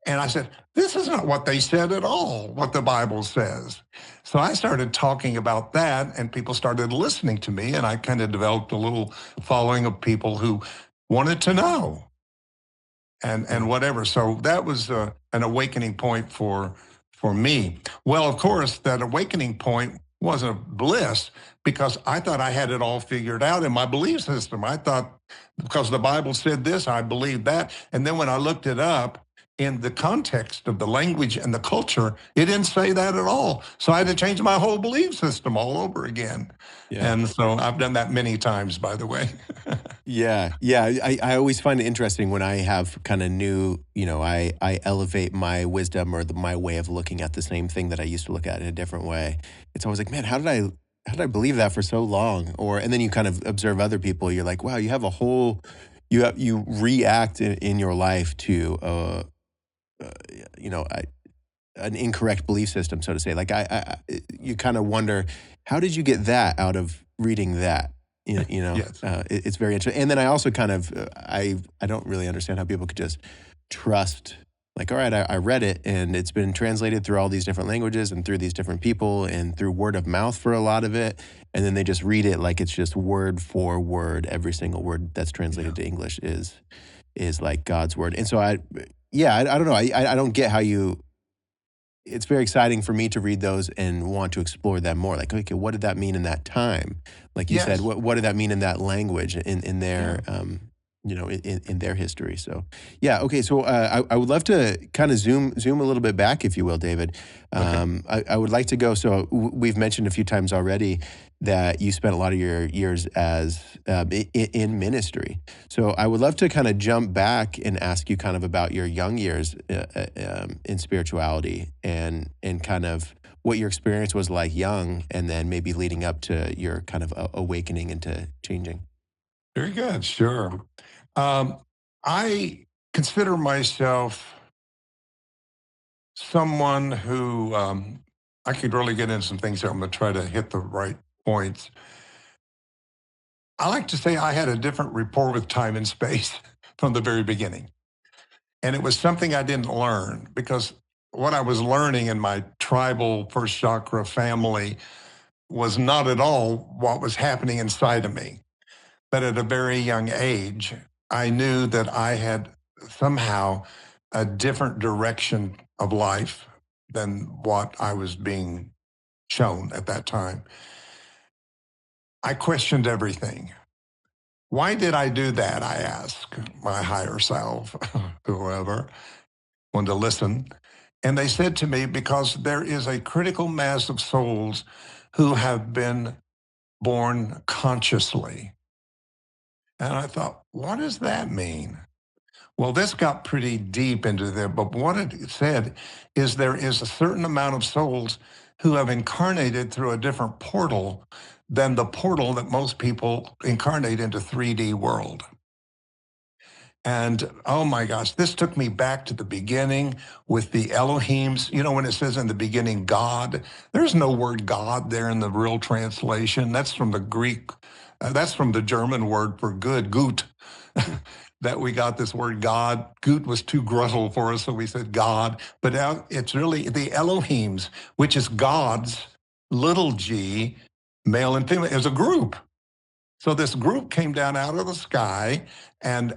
And I said, this is not what they said at all, what the Bible says. So I started talking about that, and people started listening to me, and I kind of developed a little following of people who wanted to know and whatever. So that was an awakening point for me. Well, of course, that awakening point wasn't a bliss, because I thought I had it all figured out in my belief system. I thought because the Bible said this, I believed that. And then when I looked it up in the context of the language and the culture, it didn't say that at all. So I had to change my whole belief system all over again. Yeah. And so I've done that many times, by the way. Yeah. I always find it interesting when I have kind of new, I elevate my wisdom or my way of looking at the same thing that I used to look at in a different way. It's always like, man, how did I believe that for so long? And then you kind of observe other people. You're like, wow, you have a whole, you react in your life to, an incorrect belief system, so to say. Like you kind of wonder, how did you get that out of reading that? Yes. It's very interesting. And then I also kind of, I don't really understand how people could just trust, like, all right, I read it and it's been translated through all these different languages and through these different people and through word of mouth for a lot of it. And then they just read it like it's just word for word. Every single word that's translated to English is like God's word. And so I don't know. I don't get how it's very exciting for me to read those and want to explore them more. Like, okay, what did that mean in that time? Like you said, what did that mean in that language, in their, in their history? So, yeah, okay. So I would love to kind of zoom a little bit back, if you will, David. I would like to go. So we've mentioned a few times already that you spent a lot of your years as in ministry. So I would love to kind of jump back and ask you kind of about your young years in spirituality and kind of what your experience was like young, and then maybe leading up to your kind of awakening into changing. Very good. Sure. I consider myself someone who I could really get into some things here. I'm going to try to hit the right points. I like to say I had a different rapport with time and space from the very beginning. And it was something I didn't learn, because what I was learning in my tribal first chakra family was not at all what was happening inside of me. But at a very young age, I knew that I had somehow a different direction of life than what I was being shown at that time. I questioned everything. Why did I do that? I asked my higher self, whoever wanted to listen. And they said to me, because there is a critical mass of souls who have been born consciously. And I thought, what does that mean? Well, this got pretty deep into there, but what it said is there is a certain amount of souls who have incarnated through a different portal than the portal that most people incarnate into 3D world. And oh my gosh, this took me back to the beginning with the Elohims. You know, when it says in the beginning, God, there's no word God there in the real translation. That's from the Greek, that's from the German word for good, gut, that we got this word God. Gut was too gruzzle for us, so we said God. But now it's really the Elohims, which is God's little g, male and female, is a group. So this group came down out of the sky and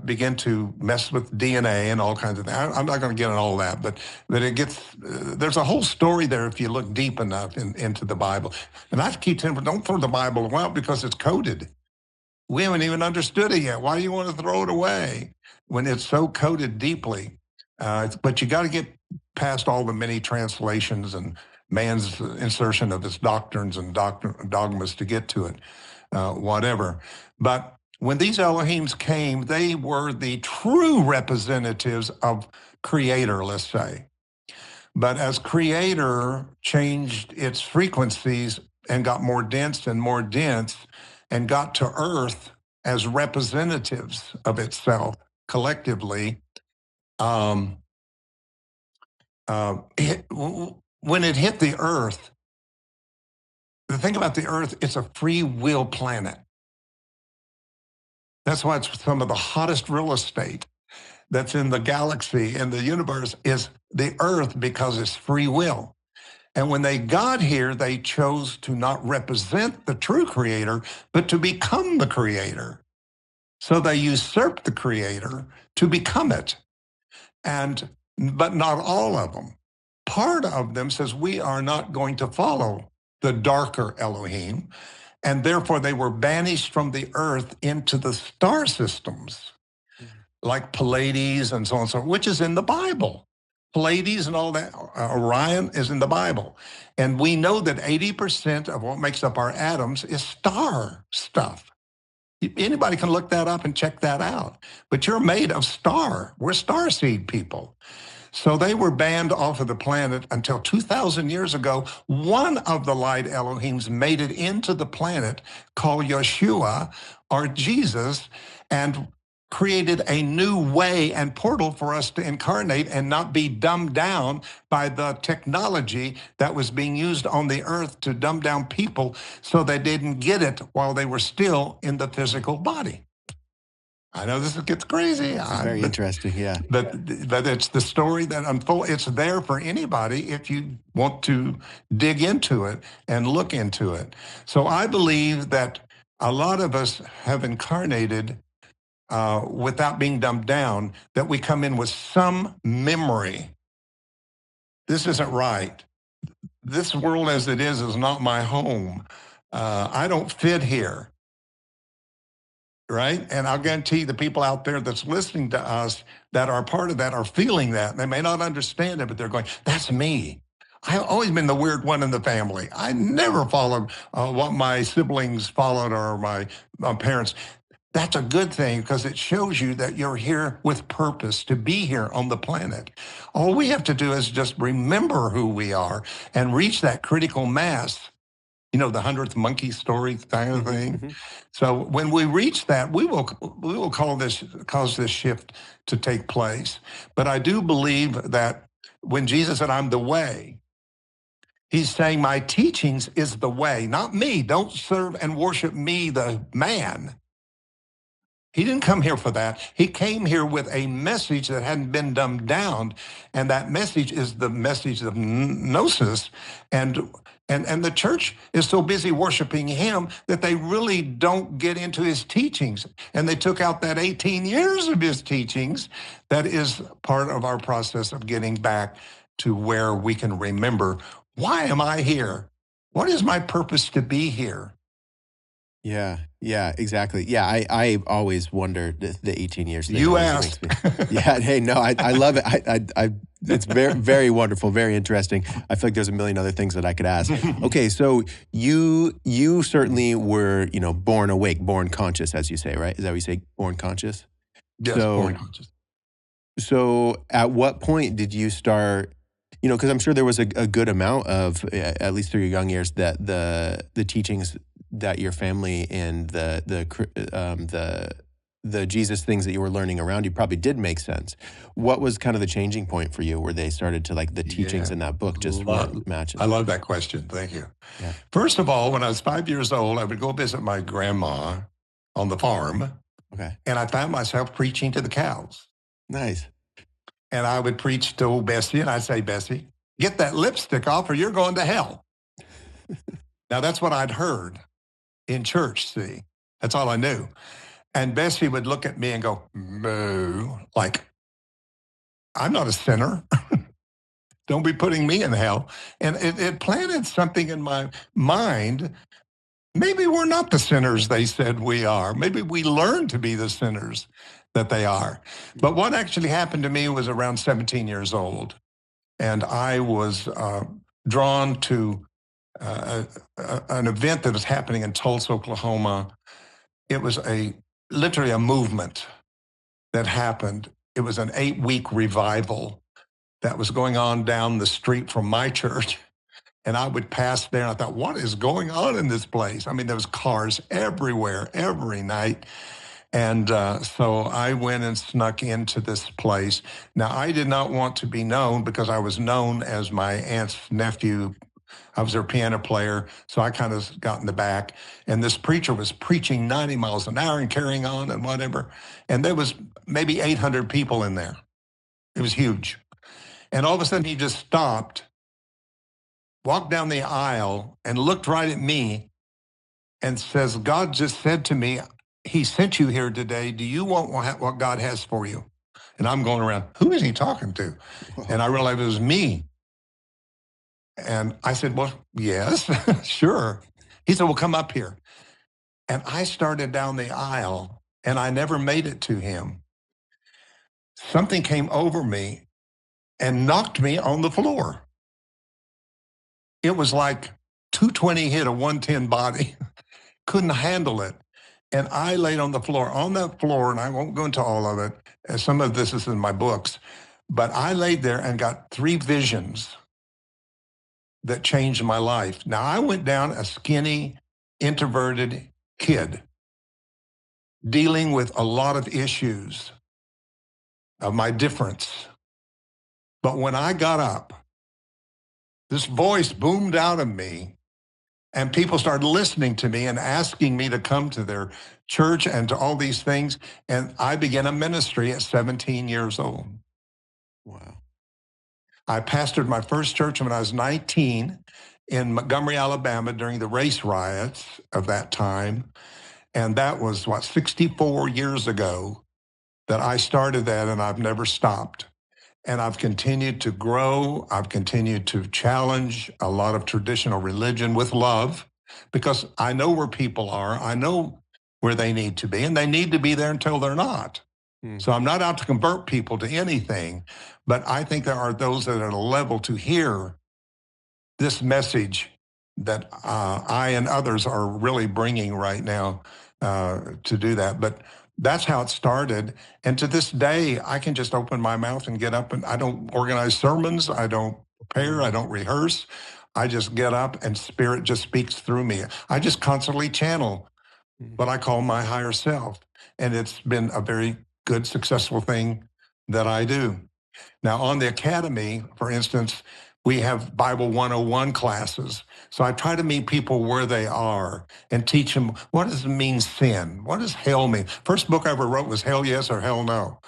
began to mess with DNA and all kinds of things. I'm not going to get into all that, but it gets, there's a whole story there if you look deep enough into the Bible. And I keep telling people, don't throw the Bible out because it's coded. We haven't even understood it yet. Why do you want to throw it away when it's so coded deeply? But you got to get past all the many translations and man's insertion of his doctrines and dogmas to get to it. Whatever. But when these Elohims came, they were the true representatives of Creator, let's say. But as Creator changed its frequencies and got more dense and got to Earth as representatives of itself collectively, when it hit the Earth, the thing about the Earth, it's a free will planet. That's why it's some of the hottest real estate that's in the galaxy, in the universe, is the Earth, because it's free will. And when they got here, they chose to not represent the true Creator, but to become the Creator. So they usurped the Creator to become it. But not all of them. Part of them says, we are not going to follow the darker Elohim. And therefore, they were banished from the Earth into the star systems, like Pleiades and so on and so on, which is in the Bible. Pleiades and all that, Orion is in the Bible. And we know that 80% of what makes up our atoms is star stuff. Anybody can look that up and check that out. But you're made of star. We're starseed people. So they were banned off of the planet until 2,000 years ago. One of the light Elohims made it into the planet called Yeshua, or Jesus, and created a new way and portal for us to incarnate and not be dumbed down by the technology that was being used on the earth to dumb down people so they didn't get it while they were still in the physical body. I know this gets crazy. It's very interesting, yeah. But it's the story that unfolds. It's there for anybody if you want to dig into it and look into it. So I believe that a lot of us have incarnated without being dumbed down, that we come in with some memory. This isn't right. This world as it is not my home. I don't fit here. Right? And I'll guarantee the people out there that's listening to us that are part of that are feeling that. They may not understand it, but they're going, that's me. I've always been the weird one in the family. I never followed what my siblings followed or my parents. That's a good thing because it shows you that you're here with purpose to be here on the planet. All we have to do is just remember who we are and reach that critical mass. You know, the 100th monkey story kind of thing. Mm-hmm. So when we reach that, we will cause this shift to take place. But I do believe that when Jesus said, I'm the way, he's saying my teachings is the way, not me. Don't serve and worship me, the man. He didn't come here for that. He came here with a message that hadn't been dumbed down, and that message is the message of Gnosis. And the church is so busy worshiping him that they really don't get into his teachings. And they took out that 18 years of his teachings. That is part of our process of getting back to where we can remember, why am I here? What is my purpose to be here? Yeah, exactly. Yeah, I always wonder the 18 years thing. You always asked. makes me- yeah, hey, no, I love it. I it's very, very wonderful, very interesting. I feel like there's a million other things that I could ask. Okay, so you certainly were, born awake, born conscious, as you say, right? Is that what you say, born conscious? Yes, born conscious. So at what point did you start, because I'm sure there was a good amount of, at least through your young years, that the teachings that your family and the Jesus things that you were learning around you probably did make sense. What was kind of the changing point for you where they started to, like, the teachings in that book just weren't matching? I love that question. Thank you. Yeah. First of all, when I was 5 years old, I would go visit my grandma on the farm. Okay. And I found myself preaching to the cows. Nice. And I would preach to old Bessie, and I'd say, Bessie, get that lipstick off or you're going to hell. Now, that's what I'd heard in church, see. That's all I knew. And Bessie would look at me and go, moo, like, I'm not a sinner. Don't be putting me in hell. And it planted something in my mind. Maybe we're not the sinners they said we are. Maybe we learned to be the sinners that they are. But what actually happened to me was around 17 years old. And I was drawn to an event that was happening in Tulsa, Oklahoma. It was literally a movement that happened. It was an 8-week revival that was going on down the street from my church. And I would pass there and I thought, what is going on in this place? I mean, there was cars everywhere, every night. And so I went and snuck into this place. Now, I did not want to be known because I was known as my aunt's nephew. I was their piano player, so I kind of got in the back. And this preacher was preaching 90 miles an hour and carrying on and whatever. And there was maybe 800 people in there. It was huge. And all of a sudden, he just stopped, walked down the aisle, and looked right at me and says, God just said to me, he sent you here today. Do you want what God has for you? And I'm going around, who is he talking to? And I realized it was me. And I said, well, yes, sure. He said, well, come up here. And I started down the aisle, and I never made it to him. Something came over me and knocked me on the floor. It was like 220 hit a 110 body. Couldn't handle it. And I laid on the floor, and I won't go into all of it. Some of this is in my books. But I laid there and got 3 visions that changed my life. Now, I went down a skinny, introverted kid dealing with a lot of issues of my difference. But when I got up, this voice boomed out of me, and people started listening to me and asking me to come to their church and to all these things. And I began a ministry at 17 years old. Wow. I pastored my first church when I was 19 in Montgomery, Alabama during the race riots of that time. And that was, 64 years ago that I started that, and I've never stopped. And I've continued to grow. I've continued to challenge a lot of traditional religion with love, because I know where people are. I know where they need to be, and they need to be there until they're not. So I'm not out to convert people to anything, but I think there are those that are at a level to hear this message that I and others are really bringing right now to do that. But that's how it started. And to this day, I can just open my mouth and get up, and I don't organize sermons. I don't prepare. I don't rehearse. I just get up and Spirit just speaks through me. I just constantly channel what I call my higher self. And it's been a very good, successful thing that I do. Now, on the academy, for instance, We have Bible 101 classes. So I try to meet people where they are and teach them, what does it mean sin? What does hell mean? First book I ever wrote was Hell Yes or Hell No.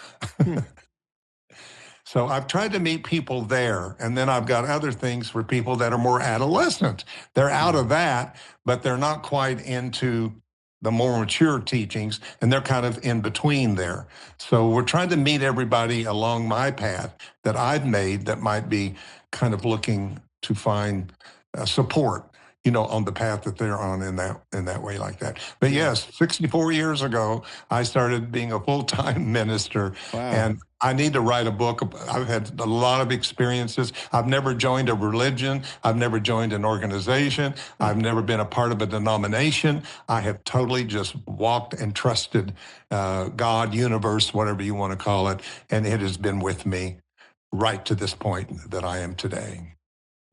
So I've tried to meet people there. And then I've got other things for people that are more adolescent. They're out of that, but they're not quite into the more mature teachings, and they're kind of in between there. So we're trying to meet everybody along my path that I've made that might be kind of looking to find support, on the path that they're on in that way like that. But yes, 64 years ago, I started being a full-time minister. Wow. And I need to write a book. I've had a lot of experiences. I've never joined a religion. I've never joined an organization. I've never been a part of a denomination. I have totally just walked and trusted God, universe, whatever you want to call it. And it has been with me right to this point that I am today.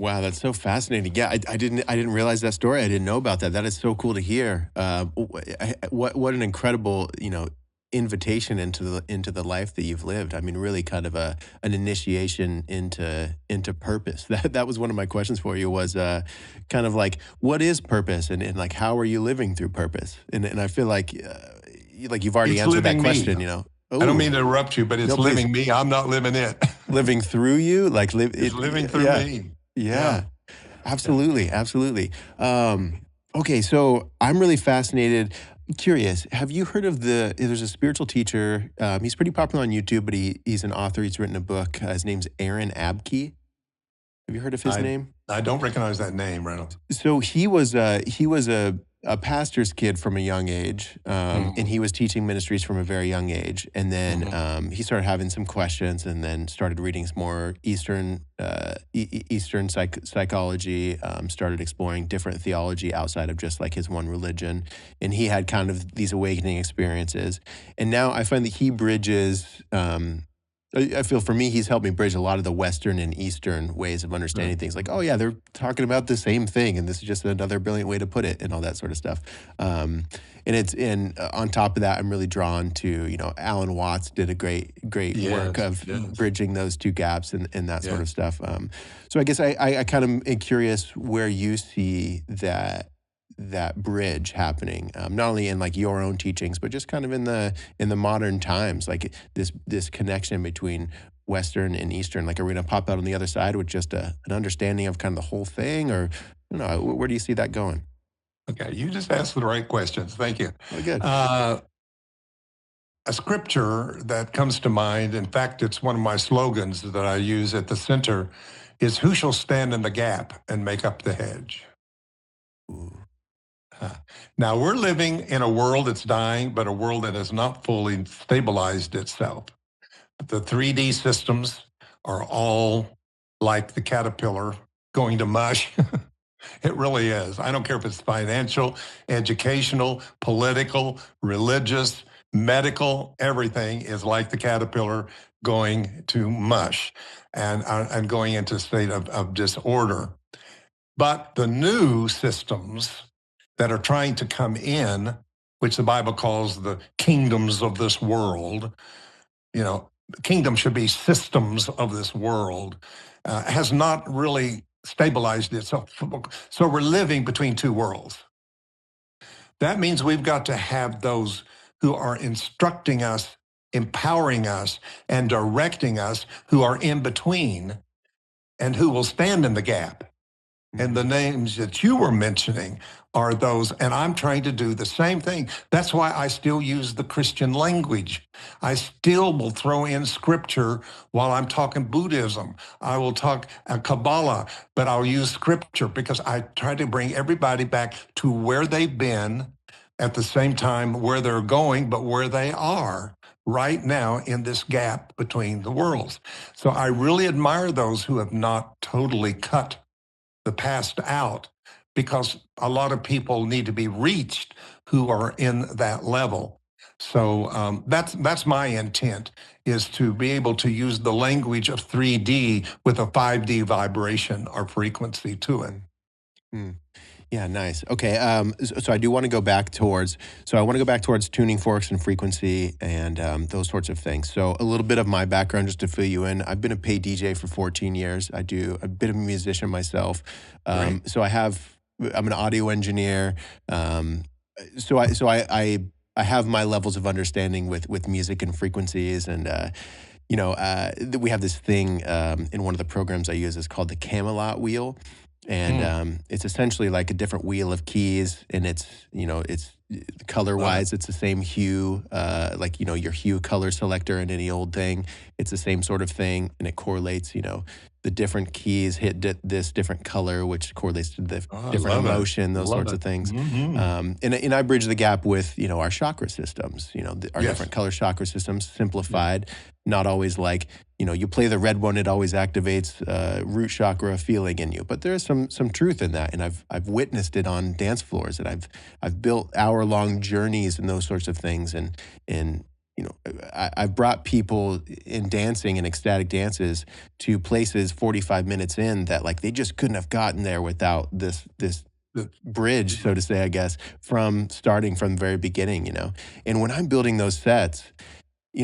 Wow, that's so fascinating. Yeah, I didn't realize that story. I didn't know about that. That is so cool to hear. What an incredible, invitation into the life that you've lived. I mean, really kind of an initiation into purpose. That was one of my questions for you was kind of like, what is purpose, and like how are you living through purpose? And I feel like you've already answered that question. Ooh. I don't mean to interrupt you, but it's living me. I'm not living it. Living through you, it's living through me. Yeah, absolutely. Okay, so I'm really fascinated. Curious, have you heard of there's a spiritual teacher, he's pretty popular on YouTube, but he's an author, he's written a book, his name's Aaron Abke. Have you heard of his name? I don't recognize that name, Reynolds. So he was a pastor's kid from a young age, and he was teaching ministries from a very young age. And then he started having some questions, and then started reading some more Eastern psychology, started exploring different theology outside of just like his one religion. And he had kind of these awakening experiences. And now I find that he bridges, I feel for me, he's helped me bridge a lot of the Western and Eastern ways of understanding things. Like, oh yeah, they're talking about the same thing, and this is just another brilliant way to put it, and all that sort of stuff. And on top of that, I'm really drawn to, Alan Watts did a great work of bridging those two gaps and that sort of stuff. So I guess I kind of am curious where you see that bridge happening, not only in like your own teachings, but just kind of in the modern times, like this connection between Western and Eastern. Like, are we going to pop out on the other side with just an understanding of kind of the whole thing, or where do you see that going? Okay, you just asked the right questions. Thank you. Oh, good. A scripture that comes to mind, in fact, it's one of my slogans that I use at the center, is "Who shall stand in the gap and make up the hedge?" Ooh. Now, we're living in a world that's dying, but a world that has not fully stabilized itself. The 3D systems are all like the caterpillar going to mush. It really is. I don't care if it's financial, educational, political, religious, medical, everything is like the caterpillar going to mush and going into a state of disorder. But the new systems that are trying to come in, which the Bible calls the kingdoms of this world, the kingdom should be systems of this world, has not really stabilized itself. So we're living between two worlds. That means we've got to have those who are instructing us, empowering us, and directing us, who are in between and who will stand in the gap. And the names that you were mentioning are those, and I'm trying to do the same thing. That's why I still use the Christian language. I still will throw in scripture while I'm talking Buddhism. I will talk Kabbalah, but I'll use scripture because I try to bring everybody back to where they've been, at the same time where they're going, but where they are right now in this gap between the worlds. So I really admire those who have not totally cut the past out, because a lot of people need to be reached who are in that level. So that's my intent, is to be able to use the language of 3D with a 5D vibration or frequency to it. Yeah, nice. Okay, so I do want to go back towards. So I want to go back towards tuning forks and frequency and those sorts of things. So a little bit of my background, just to fill you in. I've been a paid DJ for 14 years. I do a bit of a musician myself. Great. So I'm an audio engineer. So I have my levels of understanding with music and frequencies and. We have this thing in one of the programs I use. It's called the Camelot wheel, and it's essentially like a different wheel of keys, and it's color wise, it's the same hue, like your hue color selector in any old thing. It's the same sort of thing, and it correlates. The different keys hit this different color, which correlates to the different emotion, those sorts of things. And I bridge the gap with our chakra systems. Our different color chakra systems simplified. Not always like, you play the red one, it always activates root chakra feeling in you. But there's some truth in that. And I've witnessed it on dance floors, and I've built hour-long journeys and those sorts of things. And I've brought people in dancing and ecstatic dances to places 45 minutes in that like they just couldn't have gotten there without this bridge, so to say, I guess, from starting from the very beginning, And when I'm building those sets,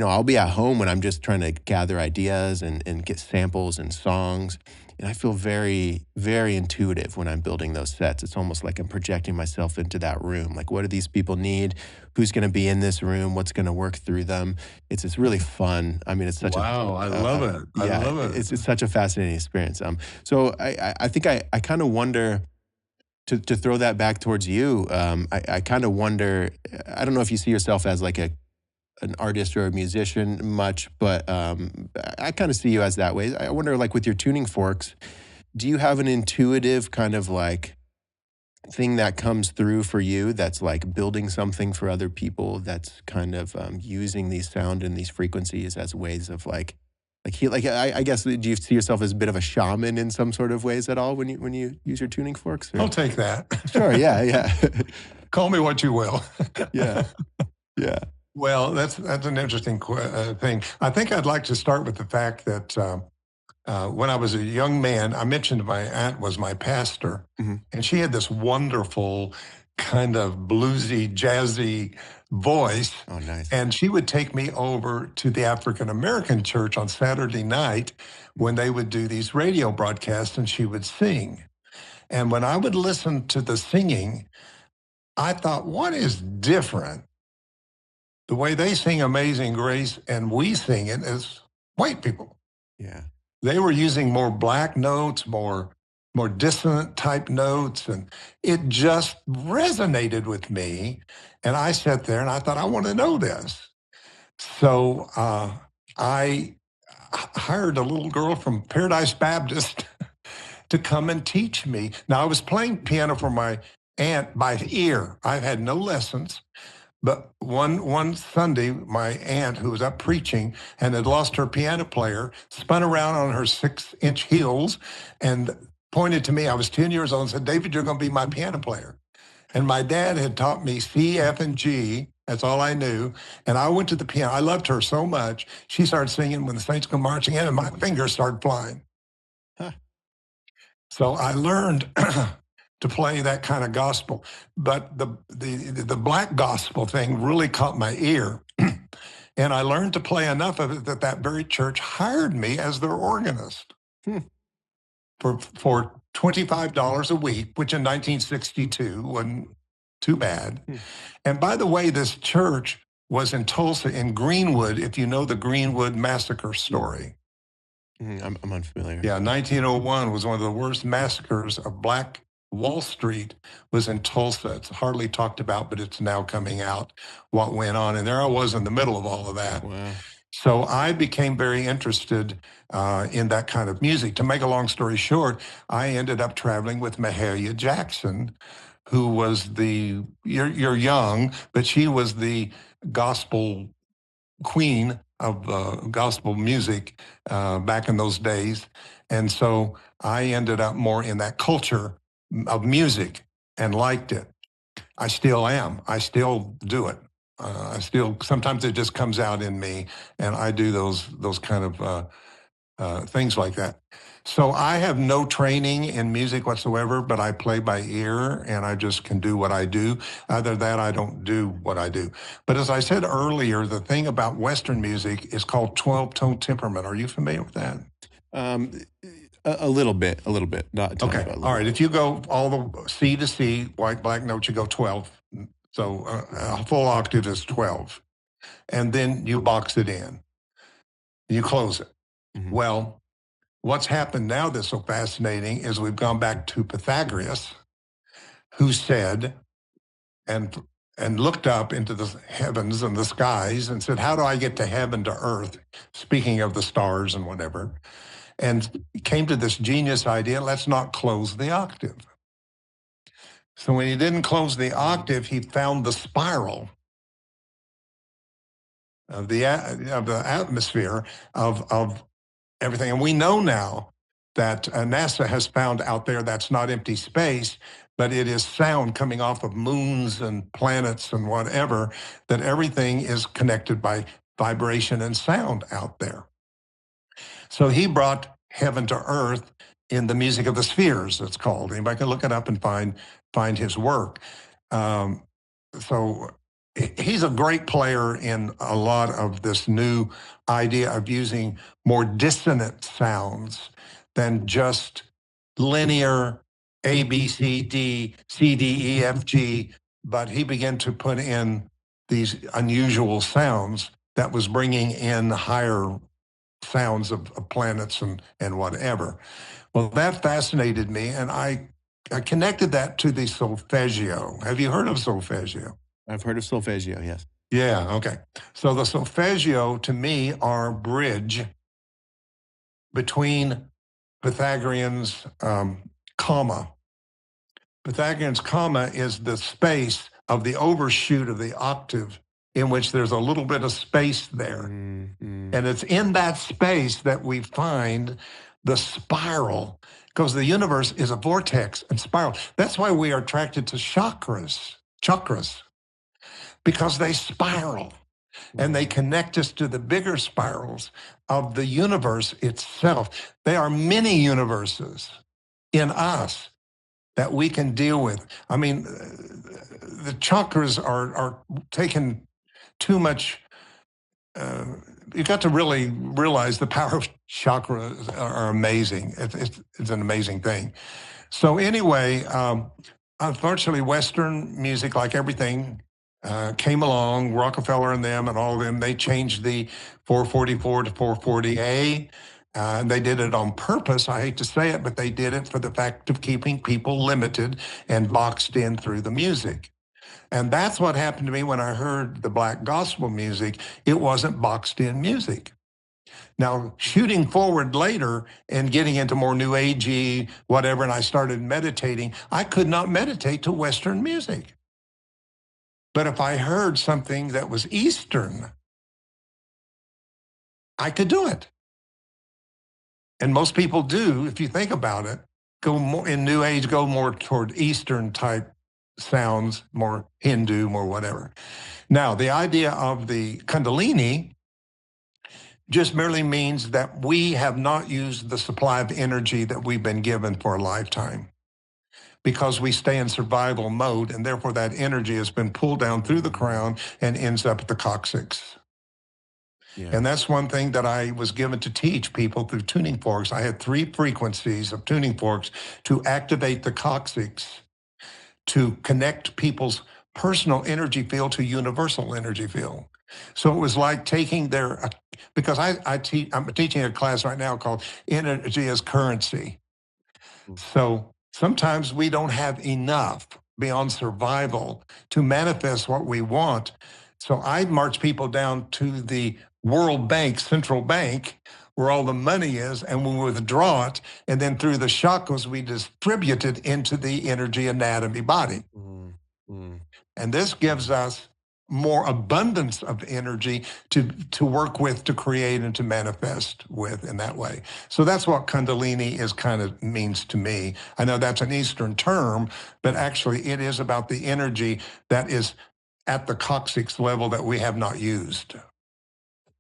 I'll be at home when I'm just trying to gather ideas and get samples and songs. And I feel very, very intuitive when I'm building those sets. It's almost like I'm projecting myself into that room. Like, what do these people need? Who's going to be in this room? What's going to work through them? It's really fun. I mean, it's such I love it. I love it. It's such a fascinating experience. So I think I kind of wonder, to throw that back towards you, I kind of wonder, I don't know if you see yourself as like an artist or a musician much, but I kind of see you as that way. I wonder, like with your tuning forks, do you have an intuitive kind of like thing that comes through for you that's like building something for other people, that's kind of using these sound and these frequencies as ways of I guess, do you see yourself as a bit of a shaman in some sort of ways at all when you use your tuning forks? Or? I'll take that. Sure, yeah. Call me what you will. Yeah. Well, that's an interesting thing. I think I'd like to start with the fact that when I was a young man, I mentioned my aunt was my pastor, and she had this wonderful kind of bluesy, jazzy voice. Oh, nice. And she would take me over to the African American church on Saturday night when they would do these radio broadcasts, and she would sing. And when I would listen to the singing, I thought, what is different? The way they sing Amazing Grace and we sing it as white people. Yeah. They were using more black notes, more dissonant type notes, and it just resonated with me. And I sat there and I thought, I want to know this. So I hired a little girl from Paradise Baptist to come and teach me. Now, I was playing piano for my aunt by ear. I had no lessons. But one Sunday, my aunt, who was up preaching and had lost her piano player, spun around on her 6-inch heels and pointed to me. I was 10 years old and said, David, you're going to be my piano player. And my dad had taught me C, F, and G. That's all I knew. And I went to the piano. I loved her so much. She started singing When the Saints Come Marching In, and my fingers started flying. Huh. So I learned to play that kind of gospel. But the black gospel thing really caught my ear. And I learned to play enough of it that very church hired me as their organist for $25 a week, which in 1962 wasn't too bad. And by the way, this church was in Tulsa, in Greenwood, if you know the Greenwood massacre story. I'm unfamiliar. Yeah, 1901 was one of the worst massacres of Black Wall Street was in Tulsa. It's hardly talked about, but it's now coming out what went on. And there I was in the middle of all of that. Wow. So I became very interested in that kind of music. To make a long story short, I ended up traveling with Mahalia Jackson, who was you're young, but she was the gospel queen of gospel music back in those days. And so I ended up more in that culture of music and liked it. I still am. I still do it. Sometimes it just comes out in me, and I do those kind of things like that. So I have no training in music whatsoever, but I play by ear and I just can do what I do. Other than that, I don't do what I do. But as I said earlier, the thing about Western music is called 12-tone temperament. Are you familiar with that? A little bit, not a ton, Okay. but a All right. little If you go all the C to C, white, black notes, you go 12. So a full octave is 12. And then you box it in. You close it. Mhm. Well, what's happened now that's so fascinating is we've gone back to Pythagoras, who said and looked up into the heavens and the skies and said, how do I get to heaven to earth? Speaking of the stars and whatever. And came to this genius idea, let's not close the octave. So when he didn't close the octave, he found the spiral of the atmosphere of everything. And we know now that NASA has found out there that's not empty space, but it is sound coming off of moons and planets and whatever, that everything is connected by vibration and sound out there. So he brought heaven to earth in the music of the spheres, it's called. Anybody can look it up and find his work. So he's a great player in a lot of this new idea of using more dissonant sounds than just linear A, B, C, D, C, D, E, F, G. But he began to put in these unusual sounds that was bringing in higher sounds of planets and whatever. Well, that fascinated me, and I connected that to the solfeggio. Have you heard of solfeggio? I've heard of solfeggio, yes. Yeah, okay. So the solfeggio, to me, are a bridge between Pythagorean's comma. Pythagorean's comma is the space of the overshoot of the octave in which there's a little bit of space there. Mm-hmm. And it's in that space that we find the spiral, because the universe is a vortex and spiral. That's why we are attracted to chakras, because they spiral and they connect us to the bigger spirals of the universe itself. They are mini universes in us that we can deal with. I mean, the chakras are taken too much. You got to really realize the power of chakras are amazing. It's an amazing thing. So anyway, unfortunately, Western music, like everything, came along, Rockefeller and them and all of them, they changed the 444 to 440A. And they did it on purpose. I hate to say it, but they did it for the fact of keeping people limited and boxed in through the music. And that's what happened to me when I heard the black gospel music. It wasn't boxed in music. Now, shooting forward later and getting into more new agey, whatever, and I started meditating, I could not meditate to Western music. But if I heard something that was Eastern, I could do it. And most people do, if you think about it, go more in New Age, go more toward Eastern type sounds, more Hindu, more whatever. Now, the idea of the Kundalini just merely means that we have not used the supply of energy that we've been given for a lifetime, because we stay in survival mode, and therefore that energy has been pulled down through the crown and ends up at the coccyx. Yeah. And that's one thing that I was given to teach people through tuning forks. I had 3 frequencies of tuning forks to activate the coccyx, to connect people's personal energy field to universal energy field. So it was like taking their, because I'm teaching a class right now called Energy as Currency. So sometimes we don't have enough beyond survival to manifest what we want. So I march people down to the World Bank, central bank, where all the money is, and we withdraw it, and then through the chakras, we distribute it into the energy anatomy body. Mm-hmm. And this gives us more abundance of energy to work with, to create, and to manifest with in that way. So that's what Kundalini is kind of means to me. I know that's an Eastern term, but actually it is about the energy that is at the coccyx level that we have not used.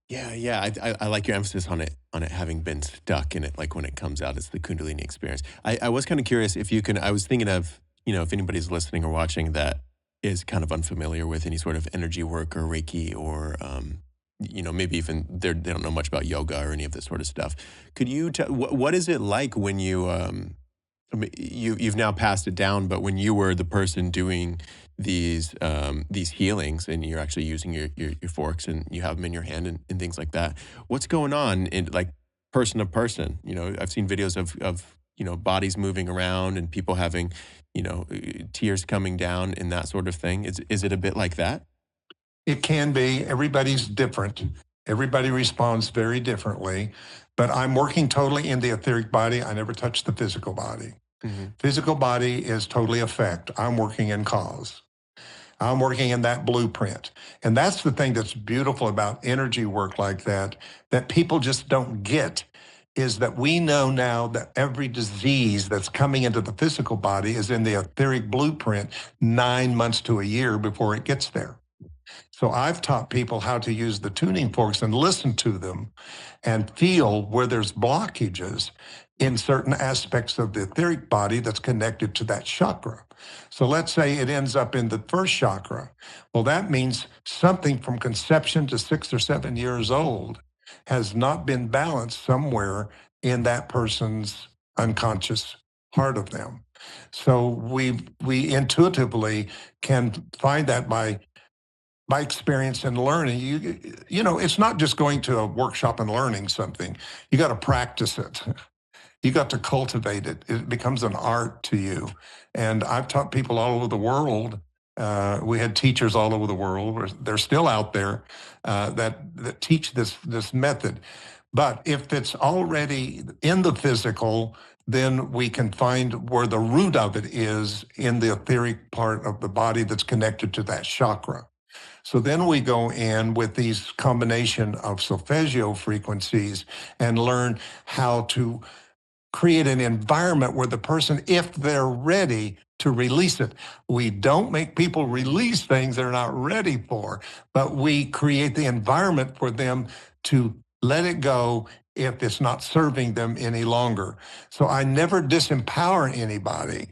Yeah. I like your emphasis on it having been stuck in it. Like when it comes out, it's the Kundalini experience. I was kind of curious if you can. I was thinking of if anybody's listening or watching that is kind of unfamiliar with any sort of energy work or Reiki or maybe even they don't know much about yoga or any of this sort of stuff. Could you tell what is it like when you I mean, you've now passed it down, but when you were the person doing these healings and you're actually using your forks and you have them in your hand and things like that, what's going on in like person to person? I've seen videos of bodies moving around and people having tears coming down and that sort of thing. Is it a bit like that? It can be. Everybody's different. Everybody responds very differently. But I'm working totally in the etheric body. I never touch the physical body. Mm-hmm. Physical body is totally effect. I'm working in cause. I'm working in that blueprint. And that's the thing that's beautiful about energy work like that people just don't get, is that we know now that every disease that's coming into the physical body is in the etheric blueprint 9 months to a year before it gets there. So I've taught people how to use the tuning forks and listen to them and feel where there's blockages in certain aspects of the etheric body that's connected to that chakra. So let's say it ends up in the first chakra. Well, that means something from conception to 6 or 7 years old has not been balanced somewhere in that person's unconscious part of them. So we intuitively can find that by experience and learning. It's not just going to a workshop and learning something. You got to practice it. You got to cultivate it. It becomes an art to you. And I've taught people all over the world. We had teachers all over the world. They're still out there that teach this method. But if it's already in the physical, then we can find where the root of it is in the etheric part of the body that's connected to that chakra. So then we go in with these combination of Solfeggio frequencies and learn how to create an environment where the person, if they're ready to release it, we don't make people release things they're not ready for, but we create the environment for them to let it go if it's not serving them any longer. So I never disempower anybody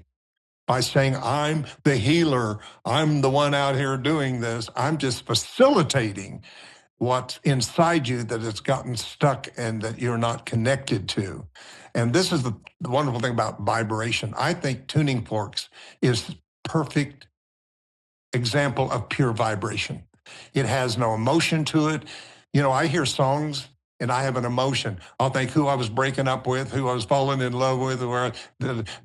by saying, I'm the healer, I'm the one out here doing this. I'm just facilitating what's inside you that has gotten stuck and that you're not connected to. And this is the wonderful thing about vibration. I think tuning forks is perfect example of pure vibration. It has no emotion to it. I hear songs and I have an emotion. I'll think who I was breaking up with, who I was falling in love with,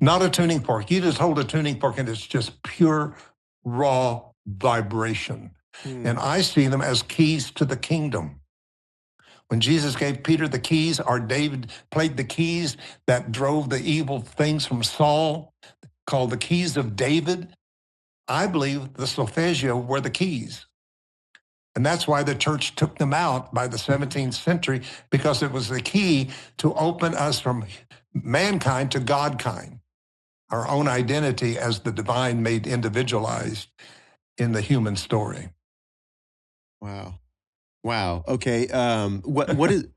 not a tuning fork. You just hold a tuning fork and it's just pure, raw vibration. And I see them as keys to the kingdom. When Jesus gave Peter the keys, or David played the keys that drove the evil things from Saul, called the keys of David, I believe the Solfeggio were the keys. And that's why the church took them out by the 17th century, because it was the key to open us from mankind to Godkind, our own identity as the divine made individualized in the human story. Wow. Okay. What is?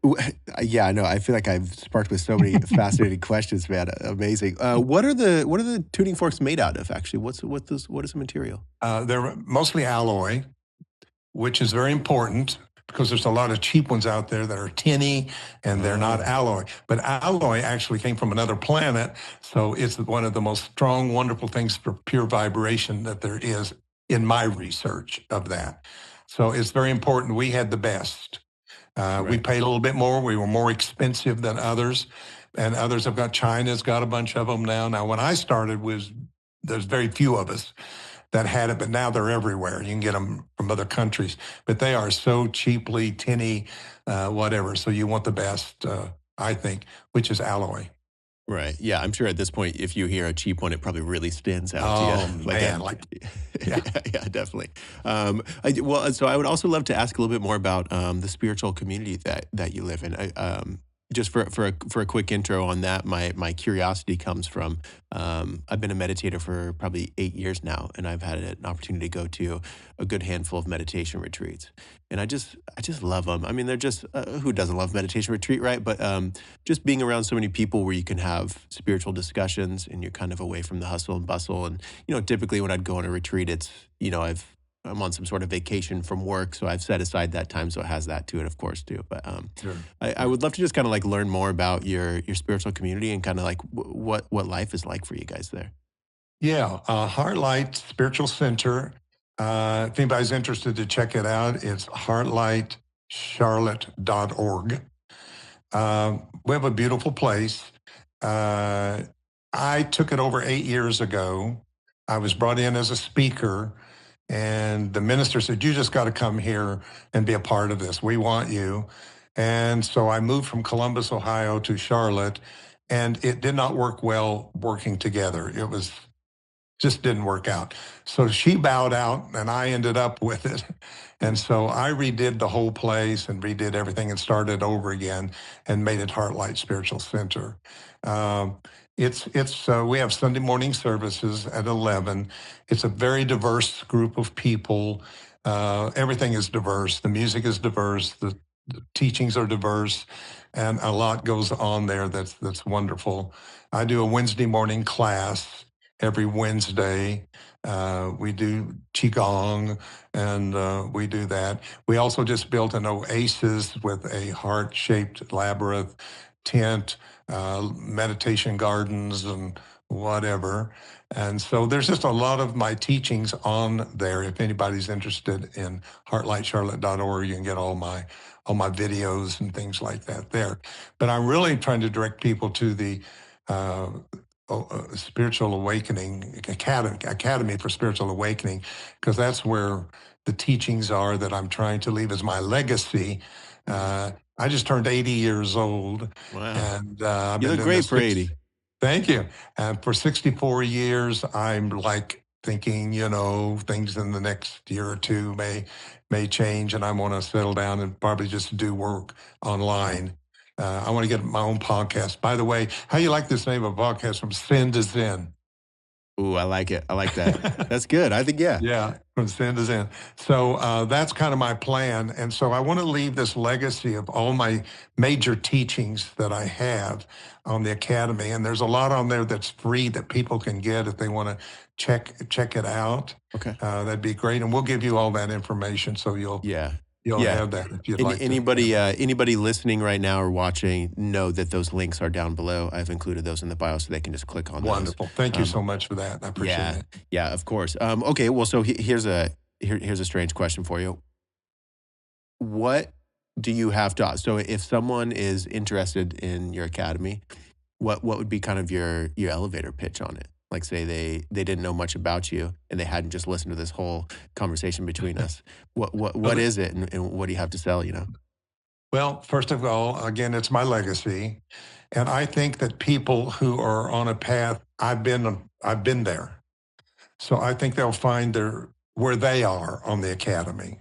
Yeah, I know. I feel like I've sparked with so many fascinating questions, man. Amazing. What are the tuning forks made out of? Actually, what is the material? They're mostly alloy, which is very important because there's a lot of cheap ones out there that are tinny and they're not alloy. But alloy actually came from another planet, so it's one of the most strong, wonderful things for pure vibration that there is in my research of that. So it's very important. We had the best. We paid a little bit more. We were more expensive than others, and others have got. China's got a bunch of them now. Now, when I started, there's very few of us that had it, but now they're everywhere. You can get them from other countries, but they are so cheaply tinny, whatever. So you want the best, I think, which is alloy. Right. Yeah, I'm sure at this point, if you hear a cheap one, it probably really stands out to you. Yeah, definitely. So I would also love to ask a little bit more about the spiritual community that you live in. just for a quick intro on that, my curiosity comes from I've been a meditator for probably 8 years now, and I've had an opportunity to go to a good handful of meditation retreats, and I just love them. I mean, they're just who doesn't love meditation retreat, right? But just being around so many people where you can have spiritual discussions and you're kind of away from the hustle and bustle, and typically when I'd go on a retreat, it's I'm on some sort of vacation from work, so I've set aside that time, so it has that to it, of course, too. But Sure. I would love to just kind of like learn more about your spiritual community and kind of like what life is like for you guys there. Yeah, HeartLight Spiritual Center. If anybody's interested to check it out, it's heartlightcharlotte.org. We have a beautiful place. I took it over 8 years ago. I was brought in as a speaker, and the minister said, "You just got to come here and be a part of this. We want you." And so I moved from Columbus, Ohio to Charlotte, and it did not work well working together. It was just didn't work out. So she bowed out and I ended up with it. And so I redid the whole place and redid everything and started over again and made it HeartLight Spiritual Center. We have Sunday morning services at 11. It's a very diverse group of people. Everything is diverse. The music is diverse. The teachings are diverse, and a lot goes on there that's wonderful. I do a Wednesday morning class every Wednesday. We do qigong, and we do that. We also just built an oasis with a heart-shaped labyrinth tent, meditation gardens, and whatever. And so there's just a lot of my teachings on there. If anybody's interested in heartlightcharlotte.org, you can get all my videos and things like that there. But I'm really trying to direct people to the Spiritual Awakening Academy for Spiritual Awakening, because that's where the teachings are that I'm trying to leave as my legacy. I just turned 80 years old. Wow. And I've You been look doing great this for 80. Thank you. And for 64 years, I'm like thinking, things in the next year or two may change, and I want to settle down and probably just do work online. I want to get my own podcast. By the way, how you like this name of podcast, From Sin to Zen? Ooh, I like it. I like that. That's good. I think, yeah. Yeah, from sin to zen. So that's kind of my plan. And so I want to leave this legacy of all my major teachings that I have on the Academy. And there's a lot on there that's free that people can get if they want to check it out. Okay. That'd be great. And we'll give you all that information so you'll have that if you'd like to. Anybody listening right now or watching, know that those links are down below. I've included those in the bio so they can just click on those. Wonderful. Thank you so much for that. I appreciate it. Yeah, of course. Okay, well, so here's a strange question for you. What do you have to, so if someone is interested in your academy, what would be kind of your elevator pitch on it? Like, say they didn't know much about you and they hadn't just listened to this whole conversation between us. What is it, and what do you have to sell, Well, first of all, again, it's my legacy. And I think that people who are on a path, I've been there. So I think they'll find where they are on the Academy.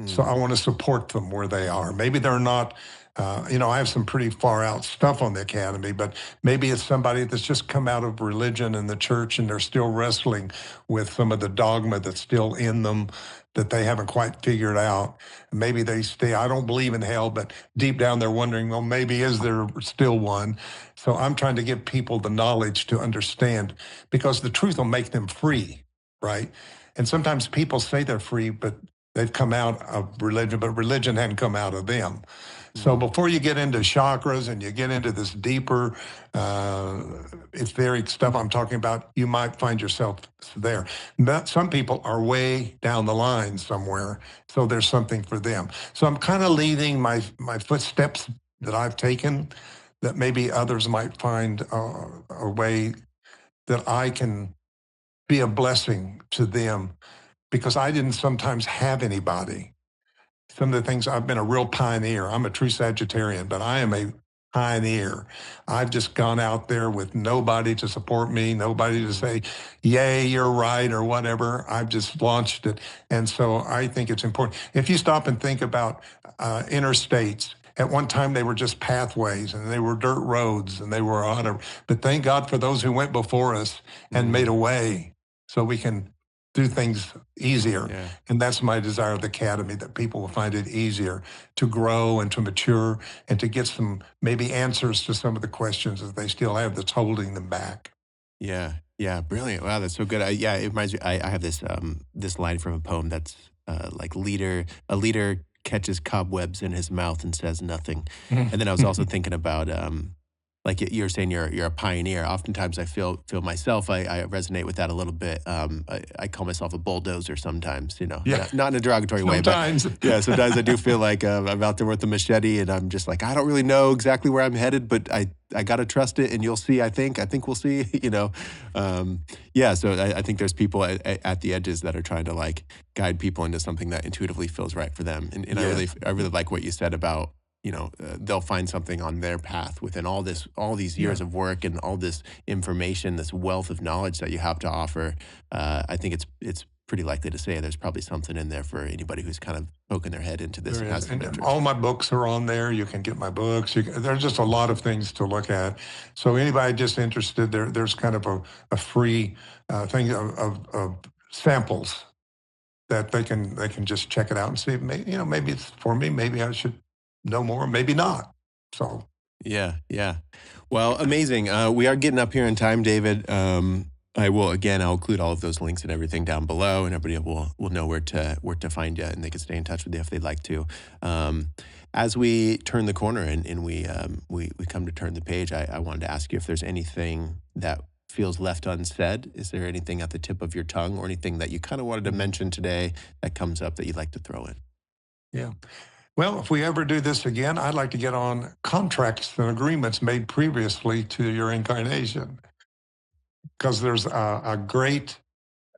So I want to support them where they are. Maybe they're not, I have some pretty far out stuff on the Academy, but maybe it's somebody that's just come out of religion and the church and they're still wrestling with some of the dogma that's still in them that they haven't quite figured out. Maybe they stay, I don't believe in hell, but deep down they're wondering, well, maybe is there still one? So I'm trying to give people the knowledge to understand, because the truth will make them free, right? And sometimes people say they're free, but they've come out of religion, but religion hadn't come out of them. So before you get into chakras and you get into this deeper etheric stuff I'm talking about, you might find yourself there. But some people are way down the line somewhere, so there's something for them. So I'm kind of leaving my footsteps that I've taken, that maybe others might find a way that I can be a blessing to them, because I didn't sometimes have anybody. Some of the things, I've been a real pioneer. I'm a true Sagittarian, but I am a pioneer. I've just gone out there with nobody to support me, nobody to say, yay, you're right, or whatever. I've just launched it. And so I think it's important. If you stop and think about interstates At one time, they were just pathways and they were dirt roads and they were on but thank God for those who went before us and made a way so we can do things easier. Yeah. And that's my desire of the Academy, that people will find it easier to grow and to mature and to get some maybe answers to some of the questions that they still have that's holding them back. Yeah, yeah, brilliant. Wow, that's so good. Yeah, it reminds me. I have this line from a poem that's like a leader catches cobwebs in his mouth and says nothing. And then I was also thinking about like you're saying, you're a pioneer. Oftentimes, I feel myself. I resonate with that a little bit. I call myself a bulldozer sometimes. Not in a derogatory way, but yeah, sometimes I do feel like I'm out there with a machete, and I'm just like, I don't really know exactly where I'm headed, but I gotta trust it, and you'll see. I think we'll see. Yeah. So I think there's people at the edges that are trying to like guide people into something that intuitively feels right for them. And I really like what you said about they'll find something on their path within all these years of work and all this information, this wealth of knowledge that you have to offer. I think it's pretty likely to say there's probably something in there for anybody who's kind of poking their head into this. And all my books are on there. You can get my books. There's just a lot of things to look at. So anybody just interested, there's kind of a free thing of samples that they can just check it out and see. Maybe it's for me. Maybe I should know more. Maybe not. So yeah. Well, amazing. We are getting up here in time, David. I'll include all of those links and everything down below, and everybody will know where to find you, and they can stay in touch with you if they'd like to. As we turn the corner and we come to turn the page, I wanted to ask you if there's anything that feels left unsaid. Is there anything at the tip of your tongue or anything that you kind of wanted to mention today that comes up that you'd like to throw in? Yeah. Well, if we ever do this again, I'd like to get on contracts and agreements made previously to your incarnation, because there's a great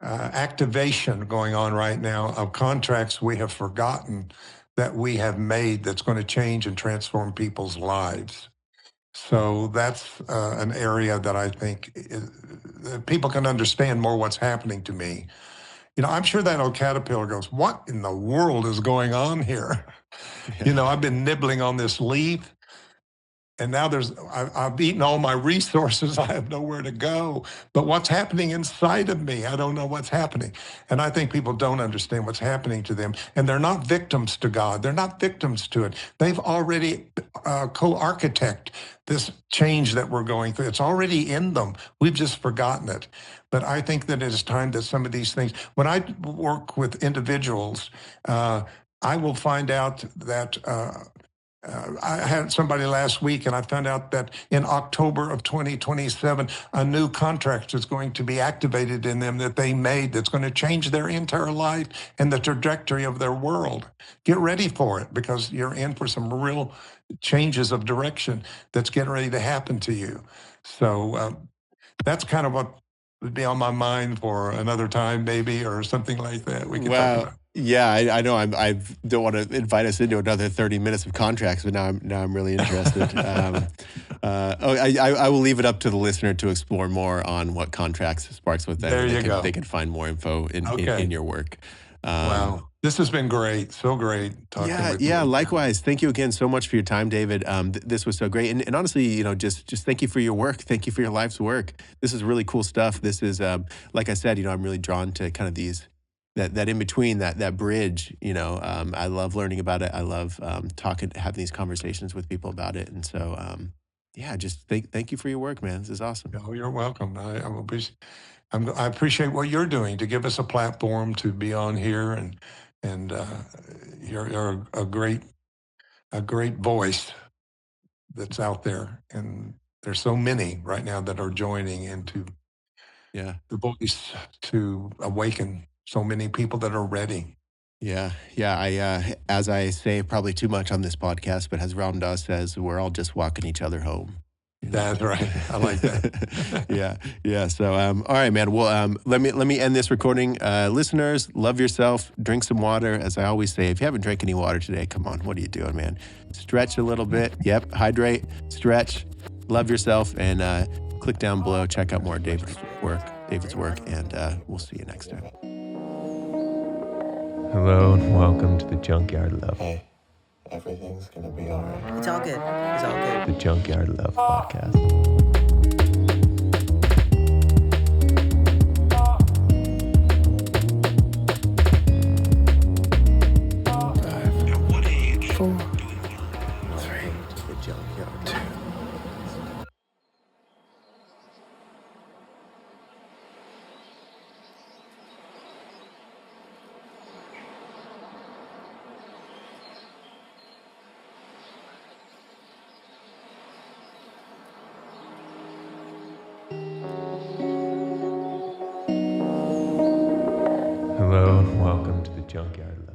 activation going on right now of contracts we have forgotten that we have made that's going to change and transform people's lives. So that's an area that I think that people can understand more what's happening to me. I'm sure that old caterpillar goes, what in the world is going on here? Yeah. I've been nibbling on this leaf, and now I've eaten all my resources. I have nowhere to go. But what's happening inside of me? I don't know what's happening. And I think people don't understand what's happening to them. And they're not victims to God. They're not victims to it. They've already co-architect this change that we're going through. It's already in them. We've just forgotten it. But I think that it is time that some of these things, when I work with individuals, I will find out that I had somebody last week, and I found out that in October of 2027, a new contract is going to be activated in them that they made that's going to change their entire life and the trajectory of their world. Get ready for it, because you're in for some real changes of direction that's getting ready to happen to you. So that's kind of what would be on my mind for another time, maybe, or something like that. We can talk about. Yeah, I know. I don't want to invite us into another 30 minutes of contracts, but now I'm really interested. I will leave it up to the listener to explore more on what contracts sparks with them. There you go. They can find more info in your work. Wow. This has been great. So great talking with you. Yeah, likewise. Thank you again so much for your time, David. This was so great. And honestly, just thank you for your work. Thank you for your life's work. This is really cool stuff. This is, like I said, I'm really drawn to kind of these, that in between, that bridge, I love learning about it. I love having these conversations with people about it. And so, just thank you for your work, man. This is awesome. Oh, you're welcome. I appreciate what you're doing to give us a platform to be on here, and you're a great voice that's out there, and there's so many right now that are joining into the voice to awaken so many people that are ready. Yeah. I as I say probably too much on this podcast, but as Ram Dass says, we're all just walking each other home. That's right. I like that. Yeah. So, all right, man. Well, let me end this recording. Listeners, love yourself. Drink some water. As I always say, if you haven't drank any water today, come on. What are you doing, man? Stretch a little bit. Yep. Hydrate. Stretch. Love yourself. And click down below. Check out more of David's work. And we'll see you next time. Hello and welcome to the Junkyard Level. Everything's gonna be all right. It's all good. It's all good. The Junkyard Love Podcast. Hello, welcome to the Junkyard Love.